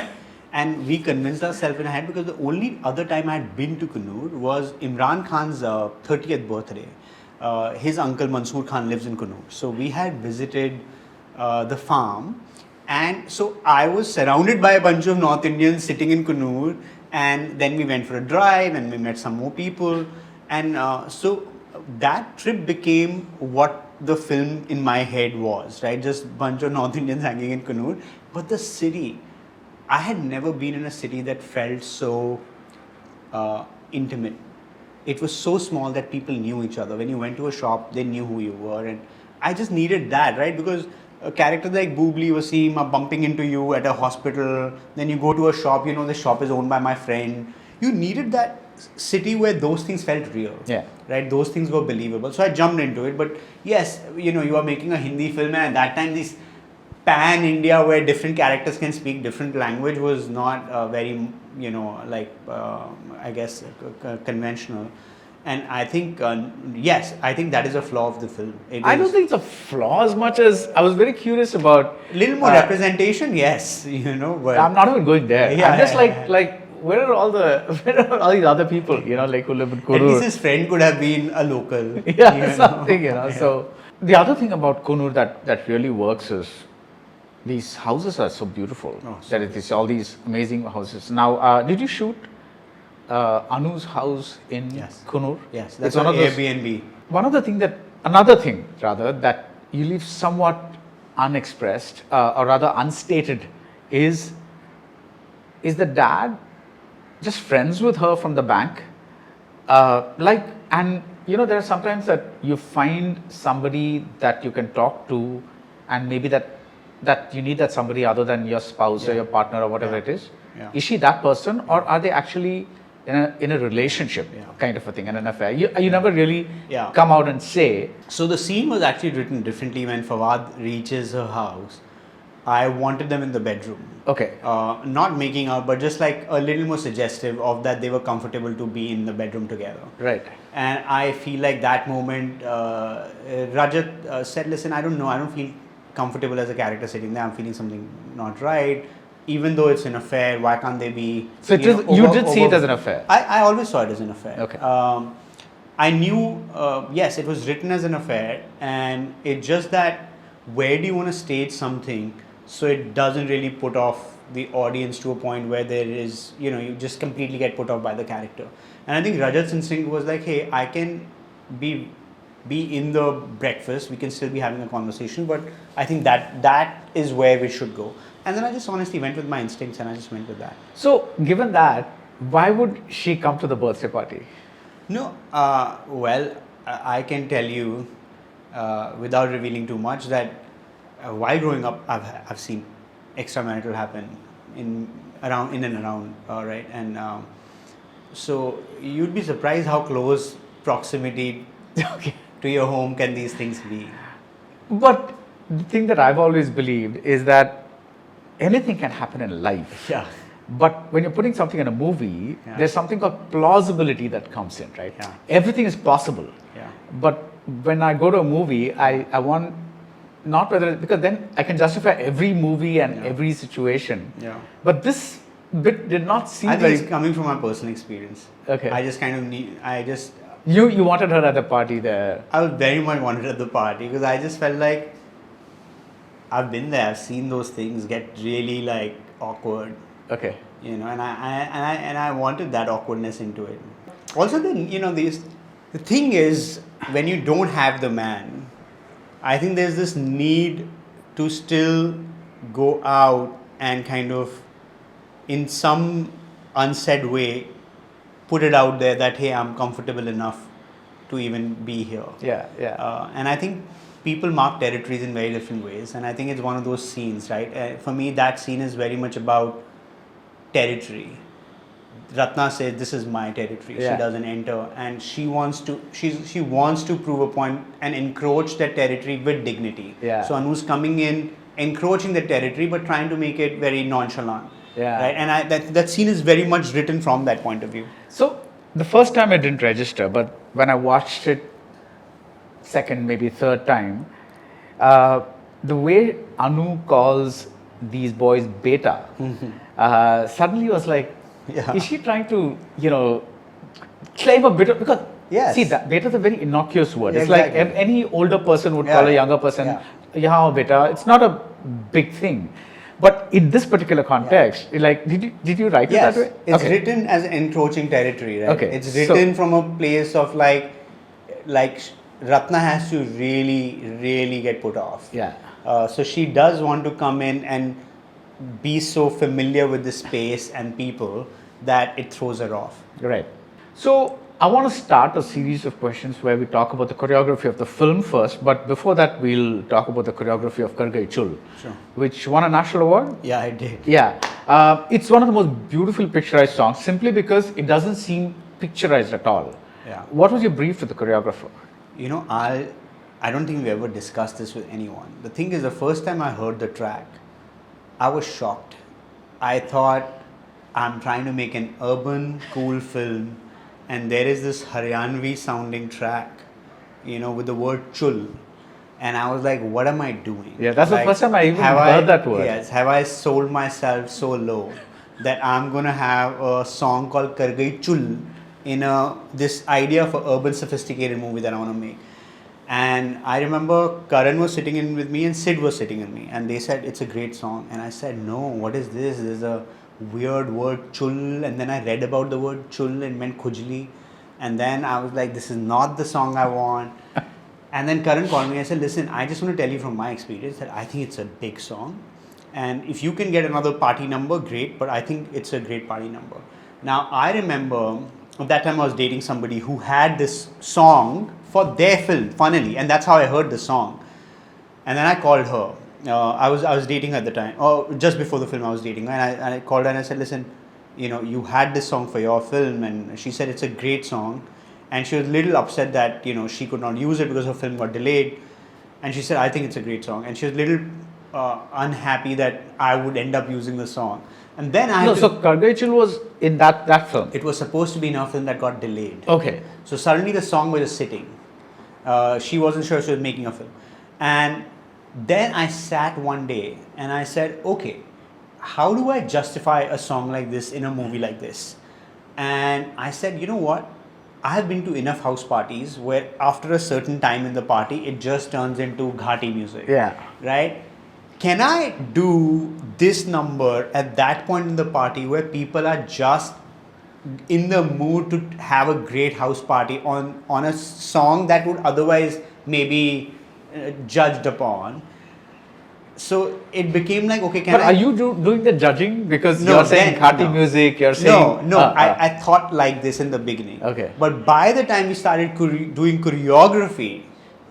S2: And we convinced ourselves in our head, because the only other time I had been to Kunur was Imran Khan's 30th birthday. His uncle Mansoor Khan lives in Kunur. So we had visited the farm, and so I was surrounded by a bunch of North Indians sitting in Kunur, and then we went for a drive and we met some more people, and so that trip became what the film in my head was, right? Just a bunch of North Indians hanging in Kunur. But the city, I had never been in a city that felt so intimate. It was so small that people knew each other. When you went to a shop, they knew who you were. And I just needed that, right? Because a character like Boobli, Wasim are bumping into you at a hospital. Then you go to a shop, the shop is owned by my friend. You needed that city where those things felt real.
S1: Yeah.
S2: Right? Those things were believable. So I jumped into it. But yes, you are making a Hindi film, and at that time, this pan India where different characters can speak different language was not very, I guess, conventional. And I think, yes, I think that is a flaw of the film.
S1: I don't think it's a flaw as much as I was very curious about.
S2: A little more representation, yes, but
S1: I'm not even going there.
S2: Yeah,
S1: I'm just like, where are all these other people, who live in Kurur?
S2: At least his friend could have been a local.
S1: Yeah, something, Yeah. So the other thing about Kunur that really works is these houses are so beautiful. That it is all these amazing houses. Now, did you shoot Anu's house in Kunur?
S2: Yes, that's on Airbnb.
S1: Another thing that you leave somewhat unexpressed or rather unstated is the dad just friends with her from the bank? There are sometimes that you find somebody that you can talk to, and maybe that you need that somebody other than your spouse or your partner or whatever it is.
S2: Yeah.
S1: Is she that person, or are they actually in a relationship
S2: Yeah.
S1: kind of a thing, and an affair. You never really
S2: Yeah.
S1: come out and say.
S2: So the scene was actually written differently. When Fawad reaches her house, I wanted them in the bedroom.
S1: Okay.
S2: Not making out, but just like a little more suggestive of that they were comfortable to be in the bedroom together.
S1: Right.
S2: And I feel like that moment, Rajat said, listen, I don't know, I don't feel comfortable as a character sitting there. I'm feeling something not right. Even though it's an affair, why can't they be...
S1: So you did see it as an affair?
S2: I always saw it as an affair.
S1: Okay.
S2: I knew, yes, it was written as an affair, and it's just that where do you want to stage something so it doesn't really put off the audience to a point where there is, you just completely get put off by the character. And I think Rajat's instinct was like, hey, I can be in the breakfast, we can still be having a conversation, but I think that is where we should go. And then I just honestly went with my instincts and I just went with that.
S1: So, given that, why would she come to the birthday party?
S2: No, well, I can tell you without revealing too much that while growing up, I've seen extramarital happen in and around, right? And so you'd be surprised how close proximity to your home can these things be.
S1: But the thing that I've always believed is that anything can happen in life.
S2: Yeah.
S1: But when you're putting something in a movie,
S2: Yeah.
S1: there's something called plausibility that comes in, right?
S2: Yeah.
S1: Everything is possible.
S2: Yeah.
S1: But when I go to a movie, I want not whether because then I can justify every movie and
S2: Yeah.
S1: every situation.
S2: Yeah.
S1: But this bit did not seem
S2: I think
S1: very.
S2: it's coming from my personal experience.
S1: Okay.
S2: I just kind of
S1: You wanted her at the party there.
S2: I was very much wanted at the party because I just felt like I've been there, I've seen those things get really like awkward.
S1: Okay.
S2: And I wanted that awkwardness into it. Also, then the thing is, when you don't have the man, I think there's this need to still go out and kind of, in some unsaid way, put it out there that hey, I'm comfortable enough to even be here.
S1: Yeah.
S2: And I think people mark territories in very different ways, and I think it's one of those scenes, right? For me, that scene is very much about territory. Ratna says, "This is my territory."
S1: Yeah.
S2: She doesn't enter, and she wants to prove a point and encroach that territory with dignity.
S1: Yeah.
S2: So Anu's coming in, encroaching the territory, but trying to make it very nonchalant.
S1: Yeah.
S2: Right. And that scene is very much written from that point of view.
S1: So the first time I didn't register, but when I watched it second, maybe third time, the way Anu calls these boys beta, suddenly was like,
S2: Yeah.
S1: is she trying to, claim a bit of, because
S2: Yes.
S1: see, that beta is a very innocuous word.
S2: Yeah,
S1: it's like
S2: exactly.
S1: if any older person would
S2: Yeah.
S1: call a younger person, yeah, beta. It's not a big thing. But in this particular context, did you write
S2: Yes,
S1: it that way?
S2: it's
S1: Okay.
S2: written as encroaching territory, right?
S1: Okay,
S2: It's
S1: so-
S2: written from a place of like Ratna has to really, really get put off.
S1: Yeah.
S2: So she does want to come in and be so familiar with the space and people that it throws her off.
S1: Right. So I want to start a series of questions where we talk about the choreography of the film first, but before that we'll talk about the choreography of Gayi Chull,
S2: Sure.
S1: which won a national award.
S2: Yeah, I did.
S1: Yeah. It's one of the most beautiful picturized songs simply because it doesn't seem picturized at all.
S2: Yeah.
S1: What was your brief with the choreographer?
S2: I don't think we ever discussed this with anyone. The thing is, the first time I heard the track, I was shocked. I thought, I'm trying to make an urban, cool film, and there is this Haryanvi sounding track, with the word Chull. And I was like, what am I doing?
S1: Yeah, that's the first time I even
S2: have
S1: heard that word.
S2: Yes, have I sold myself so low that I'm going to have a song called Gayi Chull in this idea of an urban, sophisticated movie that I want to make. And I remember Karan was sitting in with me and Sid was sitting in me, and they said it's a great song, and I said, no, what is this? There's a weird word Chull, and then I read about the word Chull and meant Khujli, and then I was like, this is not the song I want. And then Karan called me and said, listen, I just want to tell you from my experience that I think it's a big song, and if you can get another party number, great, but I think it's a great party number. Now I remember at that time I was dating somebody who had this song for their film, funnily, and that's how I heard the song. And then I called her. I was dating her at the time, or just before the film I was dating her, and I called her and I said, listen, you had this song for your film, and she said it's a great song, and she was a little upset that she could not use it because her film got delayed, and she said I think it's a great song, and she was a little unhappy that I would end up using the song, and then
S1: so Kargaichul was in that film.
S2: it was supposed to be in her film that got delayed.
S1: Okay.
S2: So suddenly the song was just sitting. She wasn't sure she was making a film, and then I sat one day and I said, okay, how do I justify a song like this in a movie like this? And I said, you know what? I have been to enough house parties where after a certain time in the party, it just turns into ghati music.
S1: Yeah.
S2: Right? Can I do this number at that point in the party where people are just in the mood to have a great house party on a song that would otherwise maybe judged upon? So it became like, okay,
S1: But are you doing the judging? Because you're saying ghati music, you're saying...
S2: I thought like this in the beginning.
S1: Okay.
S2: But by the time we started doing choreography,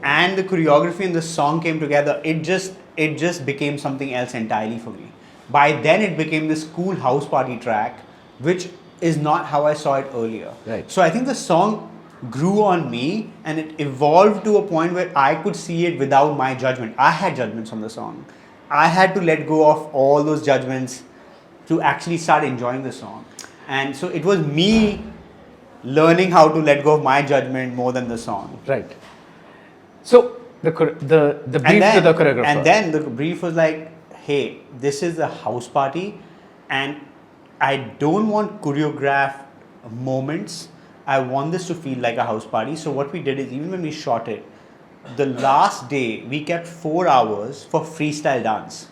S2: and the choreography and the song came together, it just became something else entirely for me. By then it became this cool house party track, which is not how I saw it earlier.
S1: Right.
S2: So I think the song grew on me, and it evolved to a point where I could see it without my judgment. I had judgments on the song. I had to let go of all those judgments to actually start enjoying the song. And so it was me learning how to let go of my judgment more than the song.
S1: Right. So the brief to the choreographer.
S2: And then the brief was like, hey, this is a house party, and I don't want choreographed moments. I want this to feel like a house party. So what we did is, even when we shot it, the last day we kept 4 hours for freestyle dance,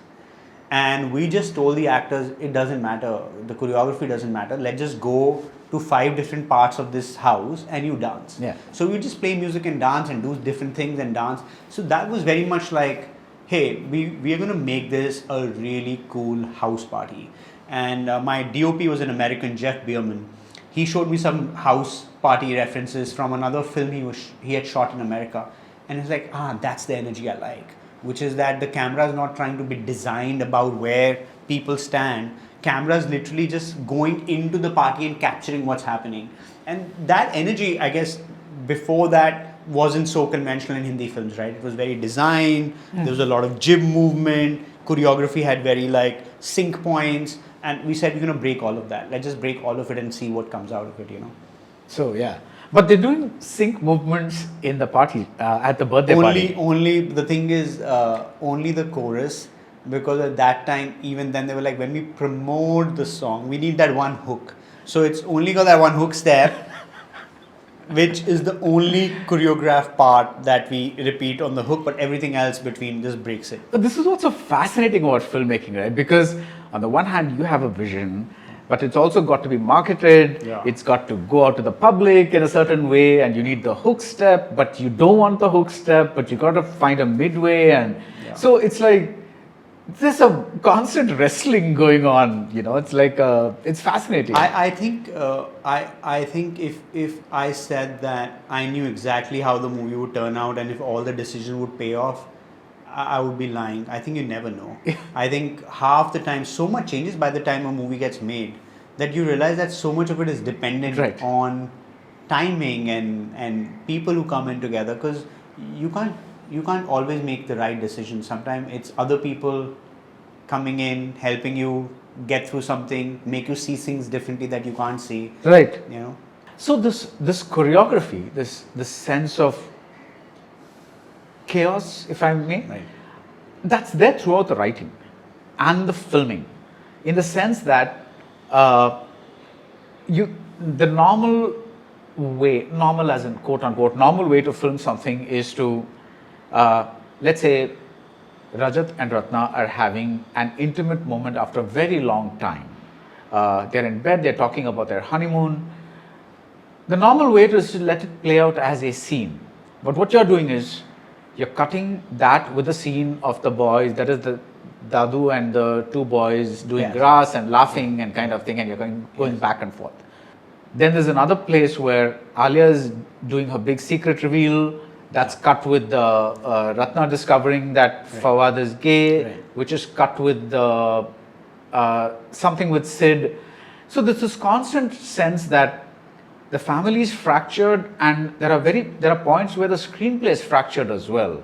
S2: and we just told the actors, it doesn't matter, the choreography doesn't matter, let's just go to 5 different parts of this house and you dance.
S1: Yeah.
S2: So we just play music and dance and do different things and dance. So that was very much like, hey, we are going to make this a really cool house party. And my DOP was an American, Jeff Bierman. He showed me some house party references from another film he had shot in America. And it's like, that's the energy I like, which is that the camera is not trying to be designed about where people stand. Camera is literally just going into the party and capturing what's happening. And that energy, I guess, before that wasn't so conventional in Hindi films, right? It was very designed. There was a lot of jib movement. Choreography had very sync points. And we said, we're going to break all of that. Let's just break all of it and see what comes out of it,
S1: So, yeah. But they're doing sync movements in the party, at the birthday party.
S2: Only, the thing is, only the chorus, because at that time, even then, they were like, when we promote the song, we need that one hook. So it's only got that one hook step, which is the only choreographed part that we repeat on the hook, but everything else between just breaks it.
S1: But this is what's so fascinating about filmmaking, right? Because on the one hand, you have a vision, but it's also got to be marketed.
S2: Yeah.
S1: It's got to go out to the public in a certain way, and you need the hook step, but you don't want the hook step, but you got to find a midway. And so it's like, there's a constant wrestling going on, it's like, it's fascinating.
S2: I think if I said that I knew exactly how the movie would turn out and if all the decisions would pay off, I would be lying. I think you never know. I think half the time, so much changes by the time a movie gets made that you realize that so much of it is dependent on timing and people who come in together, because you can't always make the right decision. Sometimes it's other people coming in, helping you get through something, make you see things differently that you can't see.
S1: Right. So this choreography, this sense of chaos, if I may, that's there throughout the writing and the filming, in the sense that the normal as in quote unquote, normal way to film something is to, let's say, Rajat and Ratna are having an intimate moment after a very long time. They're in bed, they're talking about their honeymoon. The normal way is to let it play out as a scene. But what you're doing is, you're cutting that with the scene of the boys, that is the Dadu and the 2 boys doing grass and laughing and kind of thing, and you're going back and forth. Then there's another place where Alia is doing her big secret reveal. That's cut with the Ratna discovering that Fawad is gay, which is cut with the something with Sid. So there's this constant sense that the family is fractured, and there are points where the screenplay is fractured as well.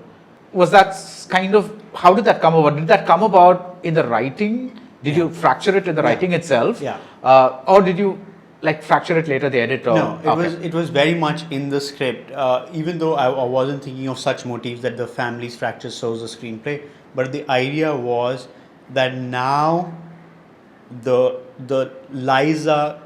S1: Was that kind of, how did that come about? Did that come about in the writing? Did you fracture it in the writing itself?
S2: Yeah.
S1: Or did you like fracture it later, the edit? Or,
S2: No, it was very much in the script. Even though I wasn't thinking of such motifs that the family's fracture shows the screenplay, but the idea was that now the lies are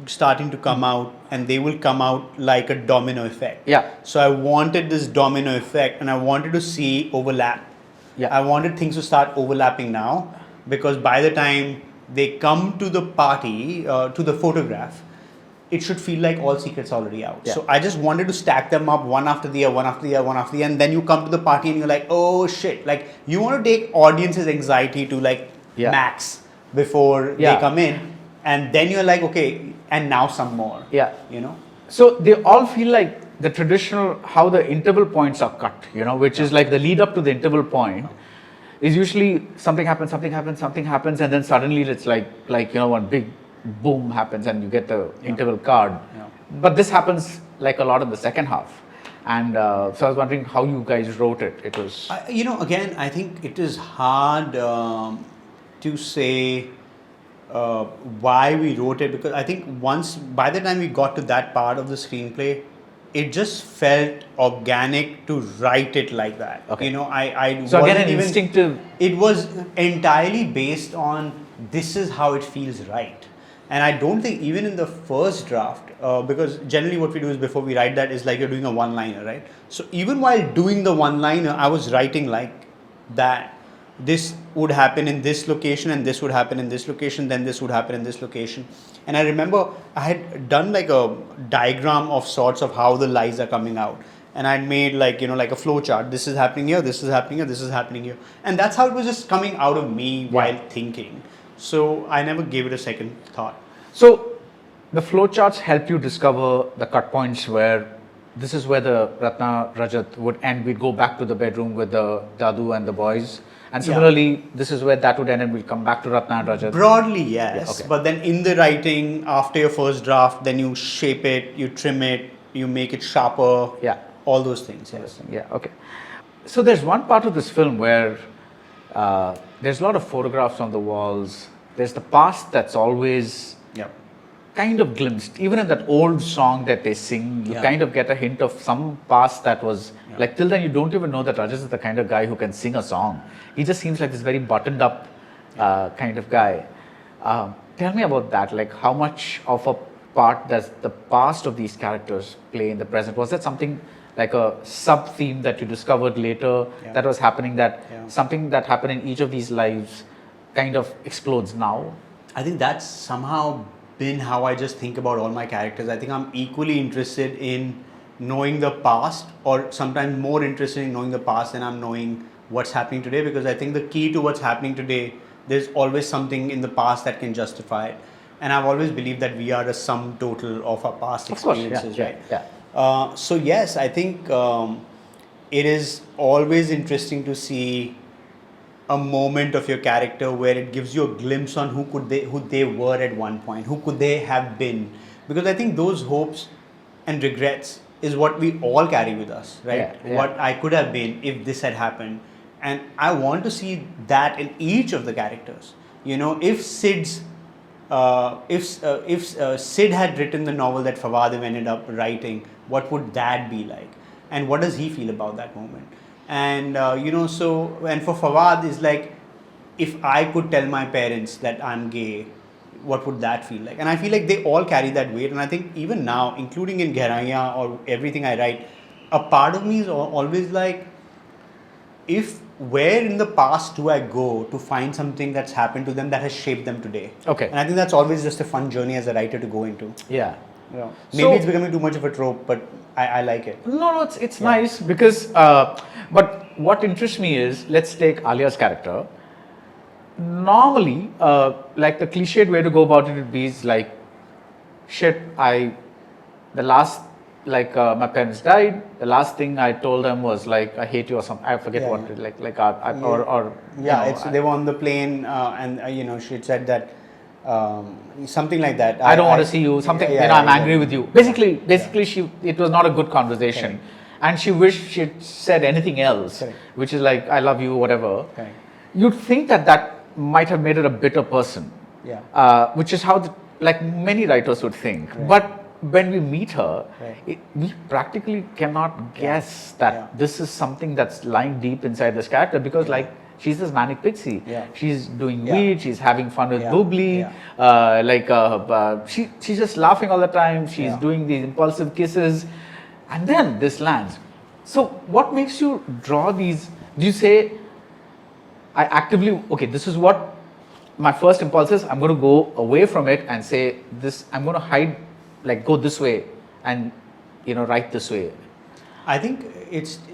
S2: starting to come out, and they will come out like a domino effect.
S1: Yeah.
S2: So I wanted this domino effect, and I wanted to see overlap.
S1: Yeah.
S2: I wanted things to start overlapping now, because by the time they come to the party, to the photograph, it should feel like all secrets are already out.
S1: Yeah.
S2: So I just wanted to stack them up one after the other, one after the other, one after the other, and then you come to the party and you're like, oh shit. Like, you want to take audience's anxiety to like max before they come in, and then you're like, okay, and now some more.
S1: Yeah.
S2: You know?
S1: So they all feel like the traditional, how the interval points are cut, which is like the lead up to the interval point is usually something happens, and then suddenly it's like one big boom happens and you get the interval card.
S2: Yeah.
S1: But this happens like a lot in the second half. And so I was wondering how you guys wrote it. It was...
S2: again, I think it is hard to say why we wrote it, because I think by the time we got to that part of the screenplay, it just felt organic to write it like that.
S1: Okay.
S2: So
S1: again, an instinctive...
S2: It was entirely based on this is how it feels right. And I don't think even in the first draft, because generally what we do is before we write that is like you're doing a one-liner, right? So even while doing the one-liner, I was writing like that. This would happen in this location, and this would happen in this location, then this would happen in this location. And I remember I had done like a diagram of sorts of how the lies are coming out. And I'd made like a flow chart. This is happening here, this is happening here, this is happening here. And that's how it was just coming out of me while thinking. So I never gave it a second thought.
S1: So the flowcharts help you discover the cut points where this is where the Ratna Rajat would end. We'd go back to the bedroom with the Dadu and the boys. And similarly, this is where that would end, and we'll come back to Ratna and Rajat.
S2: Broadly, yes.
S1: Yeah, okay.
S2: But then in the writing, after your first draft, then you shape it, you trim it, you make it sharper.
S1: Yeah.
S2: All those things, yes.
S1: Yeah, okay. So there's one part of this film where there's a lot of photographs on the walls. There's the past that's always kind of glimpsed. Even in that old song that they sing, you kind of get a hint of some past that was like, till then you don't even know that Rajas is the kind of guy who can sing a song. He just seems like this very buttoned up kind of guy. Tell me about that. Like, how much of a part does the past of these characters play in the present? Was that something like a sub theme that you discovered later that was happening, that something that happened in each of these lives kind of explodes now?
S2: I think that's somehow been how I just think about all my characters. I think I'm equally interested in knowing the past, or sometimes more interested in knowing the past than I'm knowing what's happening today, because I think the key to what's happening today, there's always something in the past that can justify it. And I've always believed that we are the sum total of our past experiences, right?
S1: Yeah.
S2: So yes, I think it is always interesting to see a moment of your character where it gives you a glimpse on who they were at one point, who could they have been, because I think those hopes and regrets is what we all carry with us, right? What I could have been if this had happened, and I want to see that in each of the characters. If Sid had written the novel that Fawad ended up writing, what would that be like, and what does he feel about that moment? And and for Fawad is like, if I could tell my parents that I'm gay, what would that feel like? And I feel like they all carry that weight. And I think even now, including in Gayi or everything I write, a part of me is always like, where in the past do I go to find something that's happened to them that has shaped them today?
S1: Okay.
S2: And I think that's always just a fun journey as a writer to go into.
S1: Yeah.
S2: Maybe it's becoming too much of a trope, but I like it.
S1: No, it's nice because, but what interests me is, let's take Alia's character. Normally, like the cliched way to go about it would be like, shit, my parents died. The last thing I told them was like, I hate you or something. I forget what,
S2: they were on the plane, and she had said that something like that.
S1: I don't want to see you. Something, I'm angry with you. Basically, it was not a good conversation. And she wished she had said anything else, which is like, I love you, whatever. You'd think that might have made her a bitter person. Which is how, like many writers would think. But when we meet her, we practically cannot guess that this is something that's lying deep inside this character, because like, she's this manic pixie. She's doing weed, she's having fun with Boobly, she's just laughing all the time, she's doing these impulsive kisses, and then this lands. So what makes you draw these? Do you say, I actively, okay, this is what my first impulse is, I'm going to go away from it and say this, I'm going to hide, like go this way and, write this way?
S2: I think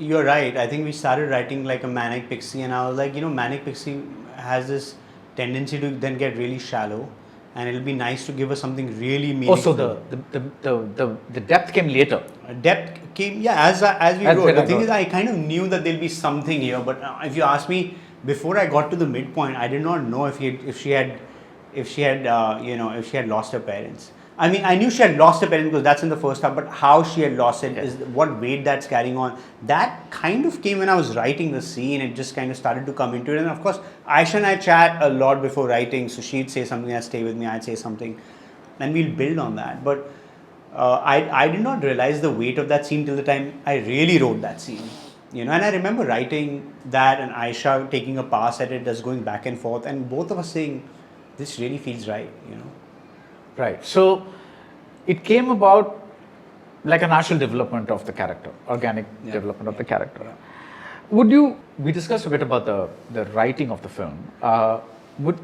S2: you're right. I think we started writing like a manic pixie, and I was like, manic pixie has this tendency to then get really shallow, and it'll be nice to give us something really meaningful.
S1: Also, the depth came later.
S2: Depth came, as we wrote. The thing is, I kind of knew that there'll be something here, but if you ask me, before I got to the midpoint, I did not know if she had lost her parents. I mean, I knew she had lost her parents because that's in the first half, but how she had lost it is what weight that's carrying on. That kind of came when I was writing the scene. It just kind of started to come into it. And of course, Aisha and I chat a lot before writing. So she'd say something, I'd stay with me, I'd say something. And we'll build on that. But I did not realize the weight of that scene till the time I really wrote that scene. And I remember writing that and Aisha taking a pass at it, just going back and forth. And both of us saying, this really feels right,
S1: Right. So it came about like a natural development of the character, organic development of the character. We discussed a bit about the writing of the film.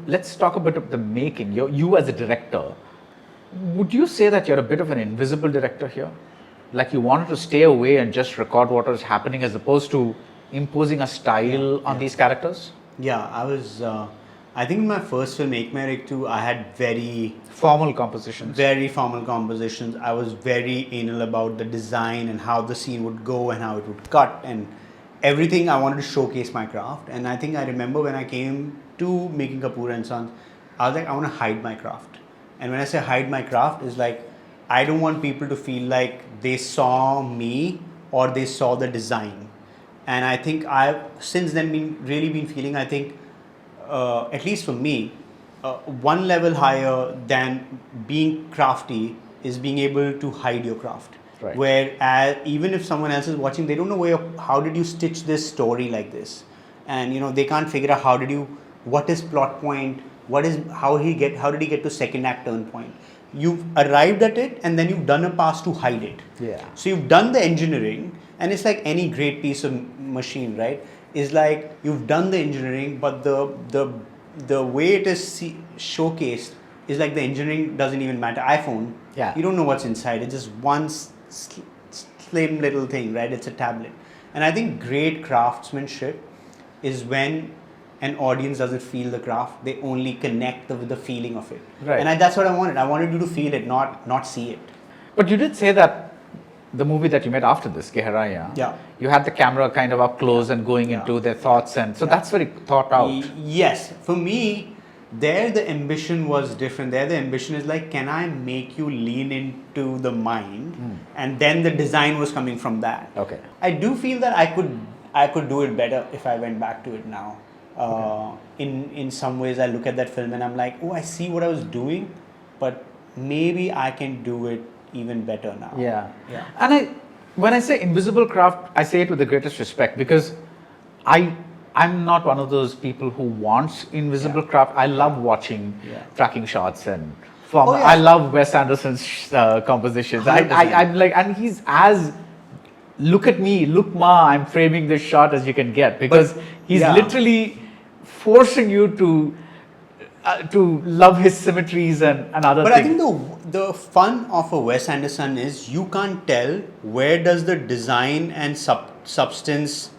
S1: Let's talk a bit of the making. You as a director, would you say that you're a bit of an invisible director here? Like you wanted to stay away and just record what was happening as opposed to imposing a style on these characters?
S2: Yeah, I think in my first film, Ek Mein Ek Tu, I had very
S1: formal compositions.
S2: Very formal compositions. I was very anal about the design and how the scene would go and how it would cut and everything. I wanted to showcase my craft. And I think I remember when I came to making Kapoor and Sons, I was like, I want to hide my craft. And when I say hide my craft, is like, I don't want people to feel like they saw me or they saw the design. And I think I've since then been feeling, I think, at least for me, one level higher than being crafty is being able to hide your craft.
S1: Right.
S2: Where even if someone else is watching, they don't know how did you stitch this story like this, and they can't figure out what is plot point, how did he get to second act turn point. You've arrived at it and then you've done a pass to hide it. So you've done the engineering, and it's like any great piece of machine, right? Is like you've done the engineering, but the way it is showcased is like the engineering doesn't even matter. iPhone, you don't know what's inside. It's just one slim little thing, right? It's a tablet. And I think great craftsmanship is when an audience doesn't feel the craft; they only connect with the feeling of it.
S1: Right.
S2: And that's what I wanted. I wanted you to feel it, not see it.
S1: But you did say that the movie that you made after this, Geharaiyan, you had the camera kind of up close and going into their thoughts, and so that's very thought out.
S2: Yes, for me, there the ambition was different. There the ambition is like, can I make you lean into the mind, and then the design was coming from that.
S1: Okay.
S2: I do feel that I could do it better if I went back to it now. In some ways, I look at that film and I'm like, oh, I see what I was doing, but maybe I can do it even better now.
S1: Yeah. And when I say invisible craft, I say it with the greatest respect, because I'm not one of those people who wants invisible craft. I love watching tracking shots and I love Wes Anderson's compositions. I'm like, and he's as look at me, look ma, I'm framing this shot as you can get, because he's literally forcing you to love his symmetries and other things.
S2: But I think the fun of a Wes Anderson is you can't tell where does the design and substance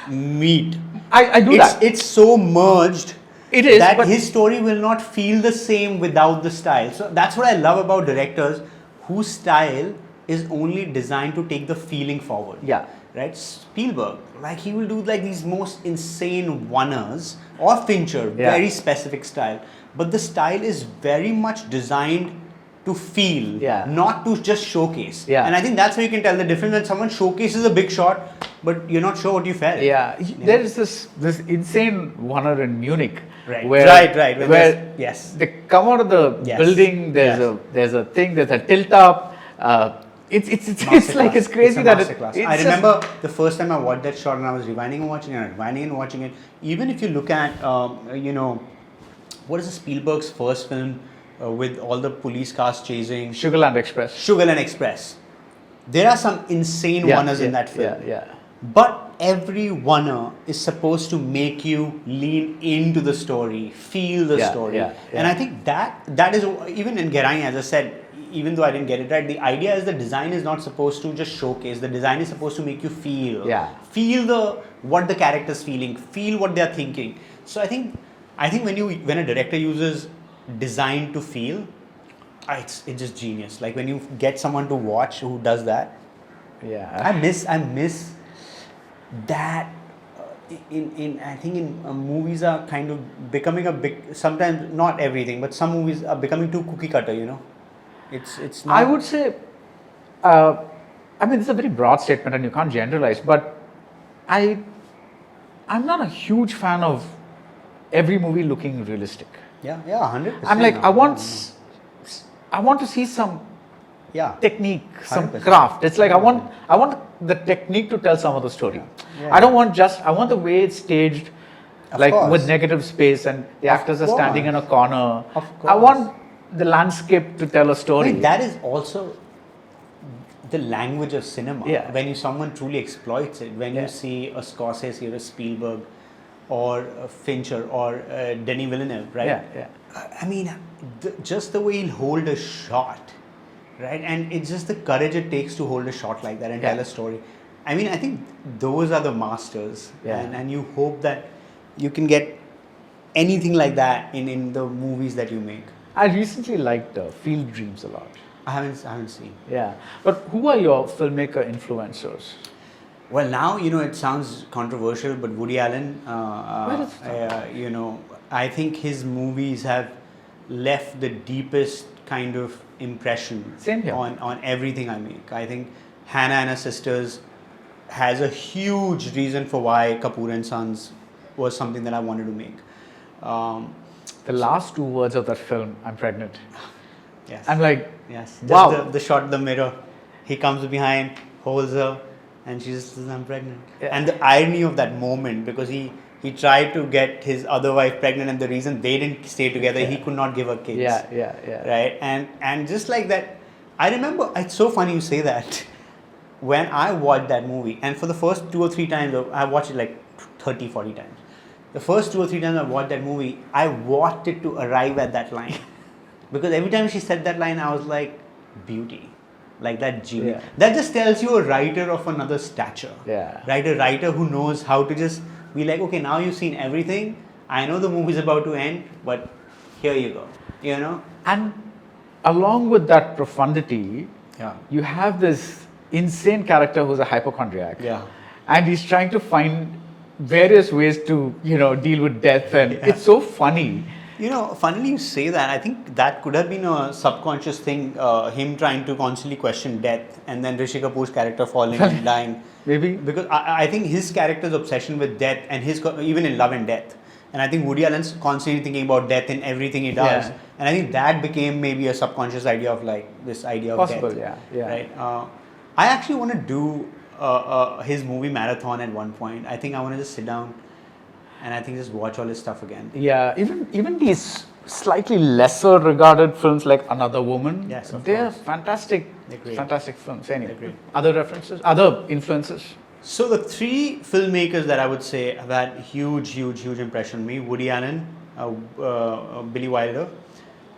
S2: meet.
S1: I do that.
S2: It's so merged.
S1: It is,
S2: that his story will not feel the same without the style. So that's what I love about directors whose style is only designed to take the feeling forward. Right? Spielberg, like he will do like these most insane one-ers, or Fincher, very specific style. but the style is very much designed to feel,
S1: Yeah.
S2: not to just showcase.
S1: Yeah.
S2: And I think that's where you can tell the difference when someone showcases a big shot, but you're not sure what you felt.
S1: Yeah, there is this insane one in Munich.
S2: Right.
S1: Where,
S2: Right. When
S1: Where
S2: yes.
S1: they come out of the
S2: Yes.
S1: building. There's a thing. There's a tilt up. It's like it's crazy
S2: a
S1: that
S2: masterclass.
S1: it's
S2: I
S1: just-
S2: remember the first time I watched that shot and I was rewinding and watching it. Even if you look at, what is Spielberg's first film with all the police cars chasing?
S1: Sugarland Express.
S2: Sugarland Express. There are some insane one-ers in that film.
S1: Yeah.
S2: But every one is supposed to make you lean into the story, feel the story. And I think that is, even in Gayi, as I said, even though I didn't get it right, the idea is the design is not supposed to just showcase. The design is supposed to make you feel.
S1: Yeah.
S2: Feel what the character's feeling, feel what they're thinking. So I think when a director uses design to feel, it's just genius. Like when you get someone to watch who does that.
S1: Yeah.
S2: I miss that. I think in movies are kind of becoming a big. Sometimes not everything, but some movies are becoming too cookie cutter. It's not.
S1: I would say, I mean, this is a very broad statement and you can't generalize, but I'm not a huge fan of every movie looking realistic.
S2: Yeah, 100%.
S1: I'm like, I want to see some technique, some
S2: 100%.
S1: craft. It's like I want the technique to tell some of the story.
S2: Yeah.
S1: I want the way it's staged,
S2: Of
S1: like
S2: course.
S1: with negative space and the actors are standing in a corner.
S2: Of
S1: I
S2: course.
S1: want the landscape to tell a
S2: I
S1: story.
S2: think that is also the language of cinema.
S1: Yeah.
S2: When someone truly exploits it, when you see a Scorsese or a Spielberg or a Fincher or Denis Villeneuve, right?
S1: Yeah.
S2: I mean, just the way he'll hold a shot, right? And it's just the courage it takes to hold a shot like that and tell a story. I mean, I think those are the masters.
S1: Yeah.
S2: And you hope that you can get anything like that in the movies that you make.
S1: I recently liked Field Dreams a lot.
S2: I haven't seen.
S1: Yeah. But who are your filmmaker influencers?
S2: Well, now, it sounds controversial, but Woody Allen,
S1: Where is it?
S2: I think his movies have left the deepest kind of impression
S1: Same here.
S2: on everything I make. I think Hannah and Her Sisters has a huge reason for why Kapoor and Sons was something that I wanted to make.
S1: The last two words of that film, I'm pregnant.
S2: Yes.
S1: I'm like,
S2: Yes.
S1: Wow.
S2: Just the shot of the mirror. He comes behind, holds her, and she just says, I'm pregnant.
S1: Yeah.
S2: And the irony of that moment, because he tried to get his other wife pregnant, and the reason they didn't stay together, he could not give her kids.
S1: yeah.
S2: Right? And just like that, I remember, it's so funny you say that. When I watched that movie, and for the first 2 or 3 times, I watched it like 30, 40 times. The first 2 or 3 times I watched that movie, I watched it to arrive at that line. Because every time she said that line, I was like, beauty. Like that genius.
S1: Yeah.
S2: That just tells you a writer of another stature.
S1: Yeah.
S2: Right? A writer who knows how to just be like, okay, now you've seen everything. I know the movie's about to end, but here you go.
S1: And along with that profundity,
S2: Yeah.
S1: you have this insane character who's a hypochondriac.
S2: Yeah.
S1: And he's trying to find various ways to, deal with death. And it's so funny.
S2: Funnily you say that, I think that could have been a subconscious thing, him trying to constantly question death, and then Rishi Kapoor's character falling and dying.
S1: Maybe.
S2: Because I think his character's obsession with death, and even in Love and Death, and I think Woody Allen's constantly thinking about death in everything he does,
S1: Yeah.
S2: and I think that became maybe a subconscious idea of like this idea of
S1: Possible,
S2: death.
S1: yeah.
S2: Right. I actually want to do his movie marathon at one point. I think I want to just sit down and I think just watch all his stuff again.
S1: Yeah, even these slightly lesser regarded films like Another Woman,
S2: Yes, of
S1: they're
S2: course.
S1: fantastic,
S2: They're great.
S1: fantastic films. Anyway,
S2: They're great.
S1: other references, other influences.
S2: So the 3 filmmakers that I would say have had huge impression on me: Woody Allen, Billy Wilder,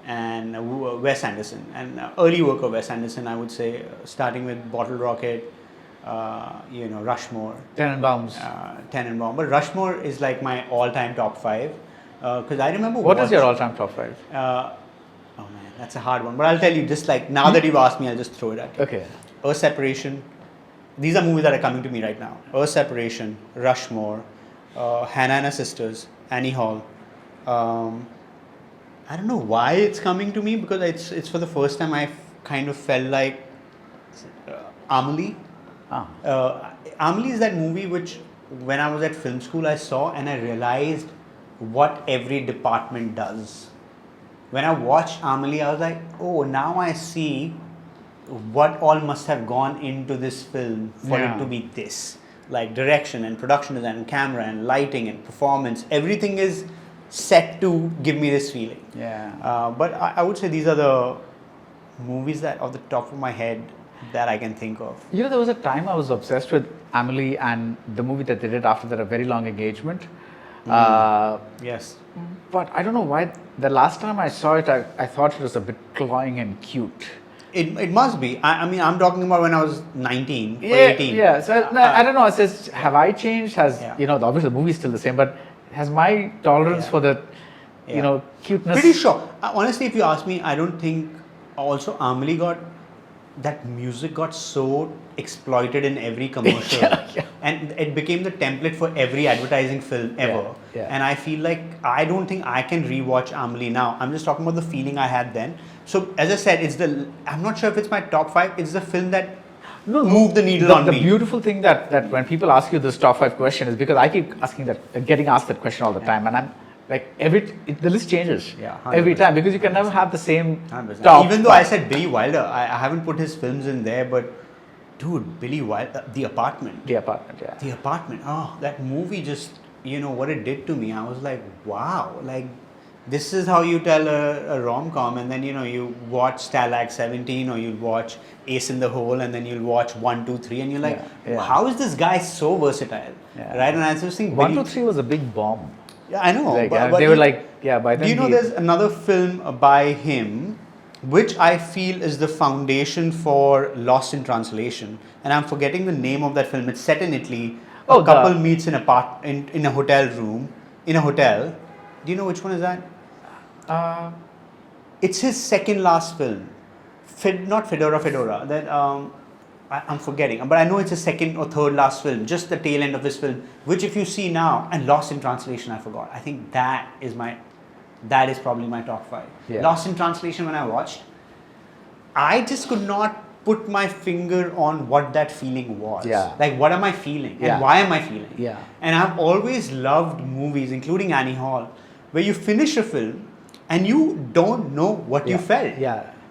S2: and Wes Anderson. And early work of Wes Anderson, I would say, starting with Bottle Rocket, Rushmore,
S1: Tenenbaums.
S2: Tenenbaum. But Rushmore is like my all-time top 5 because I remember.
S1: What is your all-time top 5?
S2: Oh man, that's a hard one. But I'll tell you, just like now that you've asked me, I'll just throw it at you.
S1: Okay.
S2: Earth Separation. These are movies that are coming to me right now. Earth Separation, Rushmore, Hannah and Her Sisters, Annie Hall, I don't know why it's coming to me, because it's for the first time I kind of felt like Amelie. Amelie is that movie which, when I was at film school, I saw and I realized what every department does. When I watched Amelie, I was like, oh, now I see what all must have gone into this film for it to be this. Like direction and production design and camera and lighting and performance, everything is set to give me this feeling. But I would say these are the movies that, off the top of my head, that I can think of.
S1: You know, there was a time I was obsessed with Amelie and the movie that they did after that, A Very Long Engagement.
S2: Yes.
S1: But I don't know why, the last time I saw it, I thought it was a bit cloying and cute.
S2: It must be. I mean, I'm talking about when I was 19 or 18.
S1: Yeah, so I don't know, it says, have I changed? Has,
S2: Yeah.
S1: you know, obviously the movie's still the same, but has my tolerance for the, you know, cuteness...
S2: Pretty sure. Honestly, if you ask me, I don't think also Amelie that music got so exploited in every commercial. And it became the template for every advertising film ever. And I feel like I don't think I can rewatch Amelie now. I'm just talking about the feeling I had then. So as I said, I'm not sure if it's my top 5. It's the film that moved the needle on me.
S1: The beautiful thing that when people ask you this top 5 question is because I keep getting asked that question all the time, and I'm like, the list changes every time, because you can never have the same
S2: 100%.
S1: top.
S2: Even though I said Billy Wilder, I haven't put his films in there, but dude, Billy Wilder, The Apartment.
S1: The Apartment, yeah.
S2: The Apartment. Oh, that movie just, you know, what it did to me. I was like, wow, like, this is how you tell a rom-com. And then, you know, you watch Stalag 17 or you'll watch Ace in the Hole, and then you'll watch 1, 2, 3, and you're like, how is this guy so versatile? Right? And I just think
S1: 1, 2, 3 was a big bomb.
S2: Yeah, I know.
S1: Like,
S2: but
S1: they were like, by then.
S2: Do you know there's another film by him which I feel is the foundation for Lost in Translation, and I'm forgetting the name of that film. It's set in Italy. A couple meets in a hotel room, in a hotel. Do you know which one is that? It's his second last film. Not Fedora. That I'm forgetting, but I know it's his second or third last film, just the tail end of his film, which if you see now, and Lost in Translation, I forgot. I think that is probably my top 5. Lost in Translation, when I watched, I just could not put my finger on what that feeling was. Like, what am I feeling? And why am I feeling? And I've always loved movies, including Annie Hall, where you finish a film and you don't know what you felt.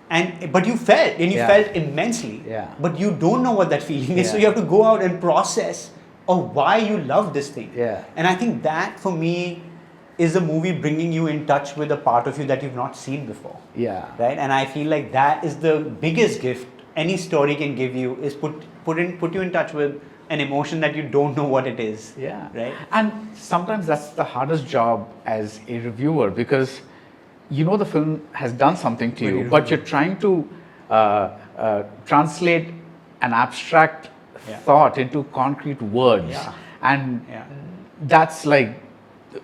S2: But you felt, and you felt immensely. But you don't know what that feeling is, so you have to go out and process why you love this thing. And I think that, for me, is a movie bringing you in touch with a part of you that you've not seen before. Right? And I feel like that is the biggest gift any story can give you, is put you in touch with an emotion that you don't know what it is. Right?
S1: And sometimes that's the hardest job as a reviewer, because you know the film has done something to you, but you're trying to translate an abstract thought into concrete words. And that's like,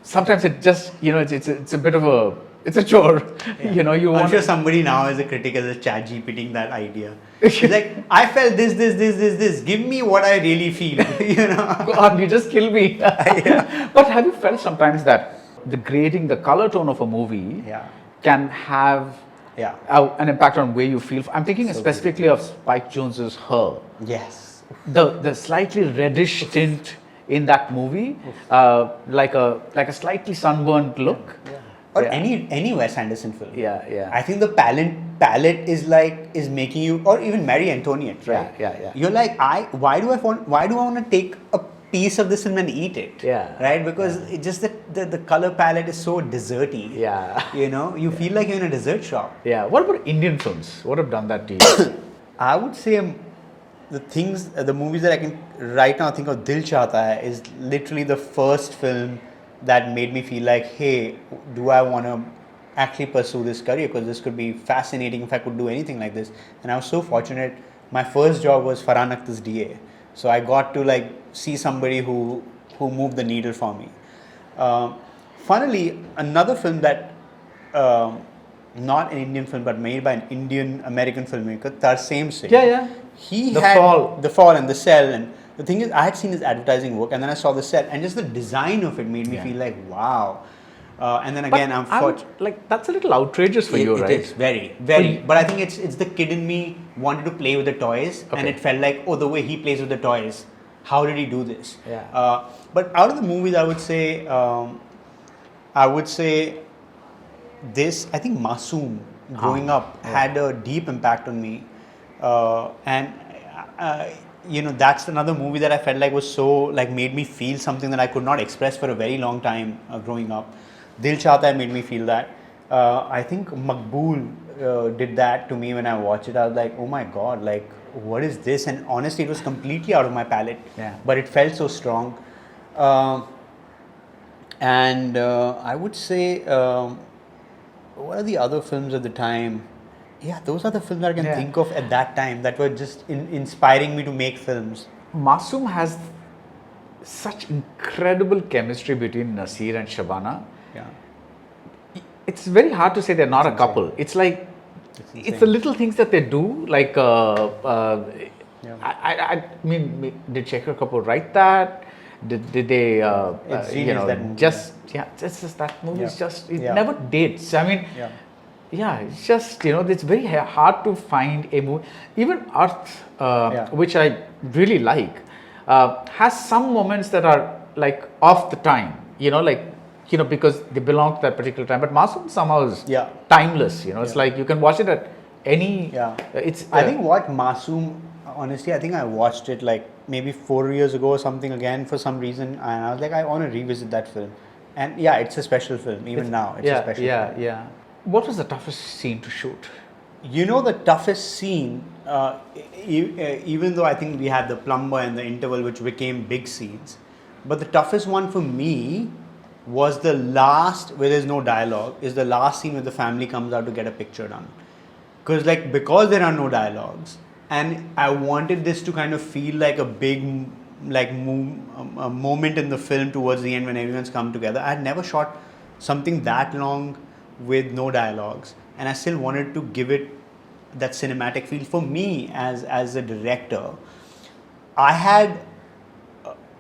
S1: sometimes it just, you know, it's a bit of it's a chore. You know,
S2: I'm sure somebody now is a critic as a chat GPTing that idea. It's like, I felt this. Give me what I really feel. You know?
S1: God, you just kill me. But have you felt sometimes that the grading, the color tone of a movie can have an impact on where you feel? I'm thinking specifically of Spike Jonze's Her.
S2: Yes.
S1: The slightly reddish tint in that movie, like a slightly sunburned look.
S2: Or any Wes Anderson film.
S1: I
S2: think the palette is making you, or even Marie Antoinette, right? You're like, why do I want to take a piece of this film and eat it? Right? Because it just the color palette is so desserty. You know, you feel like you're in a dessert shop.
S1: What about Indian films? What have done that to you?
S2: I would say the movies that I can right now think of, Dil Chahta Hai is literally the first film that made me feel like, hey, do I want to actually pursue this career? Because this could be fascinating if I could do anything like this. And I was so fortunate. My first job was Farhan Akhtar's DA. So I got to see somebody who moved the needle for me. Funnily, another film that, not an Indian film, but made by an Indian-American filmmaker, Tarseem Singh. He had The Fall and The Cell, and the thing is, I had seen his advertising work, and then I saw The Cell, and just the design of it made me feel like, wow. And then again,
S1: like that's a little outrageous for you, right?
S2: It is very, very. But I think it's the kid in me wanted to play with the toys, and it felt like, oh, the way he plays with the toys, how did he do this?
S1: Yeah.
S2: But out of the movies, I would say this. I think Masoom, growing up, had a deep impact on me, and that's another movie that I felt like was so made me feel something that I could not express for a very long time growing up. Dil Chahta Hai made me feel that. I think Maqbool did that to me when I watched it. I was like, oh my god, like what is this? And honestly, it was completely out of my palette.
S1: Yeah.
S2: But it felt so strong. And I would say, what are the other films at the time? Yeah, those are the films that I can think of at that time that were just inspiring me to make films.
S1: Masoom has such incredible chemistry between Nasir and Shabana.
S2: Yeah.
S1: It's very hard to say they're not a couple. It's like, it's the little things that they do. Like, I mean, did Shekhar Kapoor write that? Did they,
S2: that movie,
S1: just that movie is just, it never dates. I mean, it's just, it's very hard to find a movie. Even Earth, which I really like, has some moments that are like off the time, because they belong to that particular time. But Masoom somehow is timeless, It's like you can watch it at any.
S2: I think what Masoom, honestly, I think I watched it like maybe 4 years ago or something again for some reason, and I was like, I want to revisit that film. And it's a special film. Even now, it's a special film.
S1: Yeah. What was the toughest scene to shoot?
S2: The toughest scene, even though I think we had the plumber and the interval, which became big scenes, but the toughest one for me was the last, where there's no dialogue, is the last scene where the family comes out to get a picture done. Because there are no dialogues, and I wanted this to kind of feel like a big a moment in the film towards the end when everyone's come together. I had never shot something that long with no dialogues, and I still wanted to give it that cinematic feel. For me as a director, I had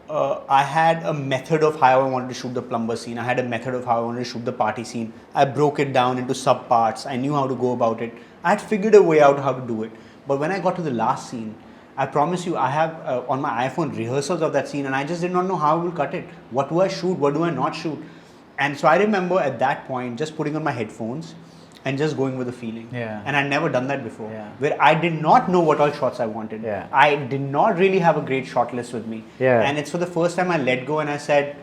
S2: a method of how I wanted to shoot the plumber scene. I had a method of how I wanted to shoot the party scene. I broke it down into sub parts. I knew how to go about it. I had figured a way out how to do it. But when I got to the last scene, I promise you, I have on my iPhone rehearsals of that scene, and I just did not know how I will cut it. What do I shoot? What do I not shoot? And so I remember at that point just putting on my headphones and just going with the feeling.
S1: Yeah.
S2: And I'd never done that before. Where I did not know what all shots I wanted.
S1: Yeah.
S2: I did not really have a great shot list with me.
S1: Yeah.
S2: And it's for the first time I let go and I said,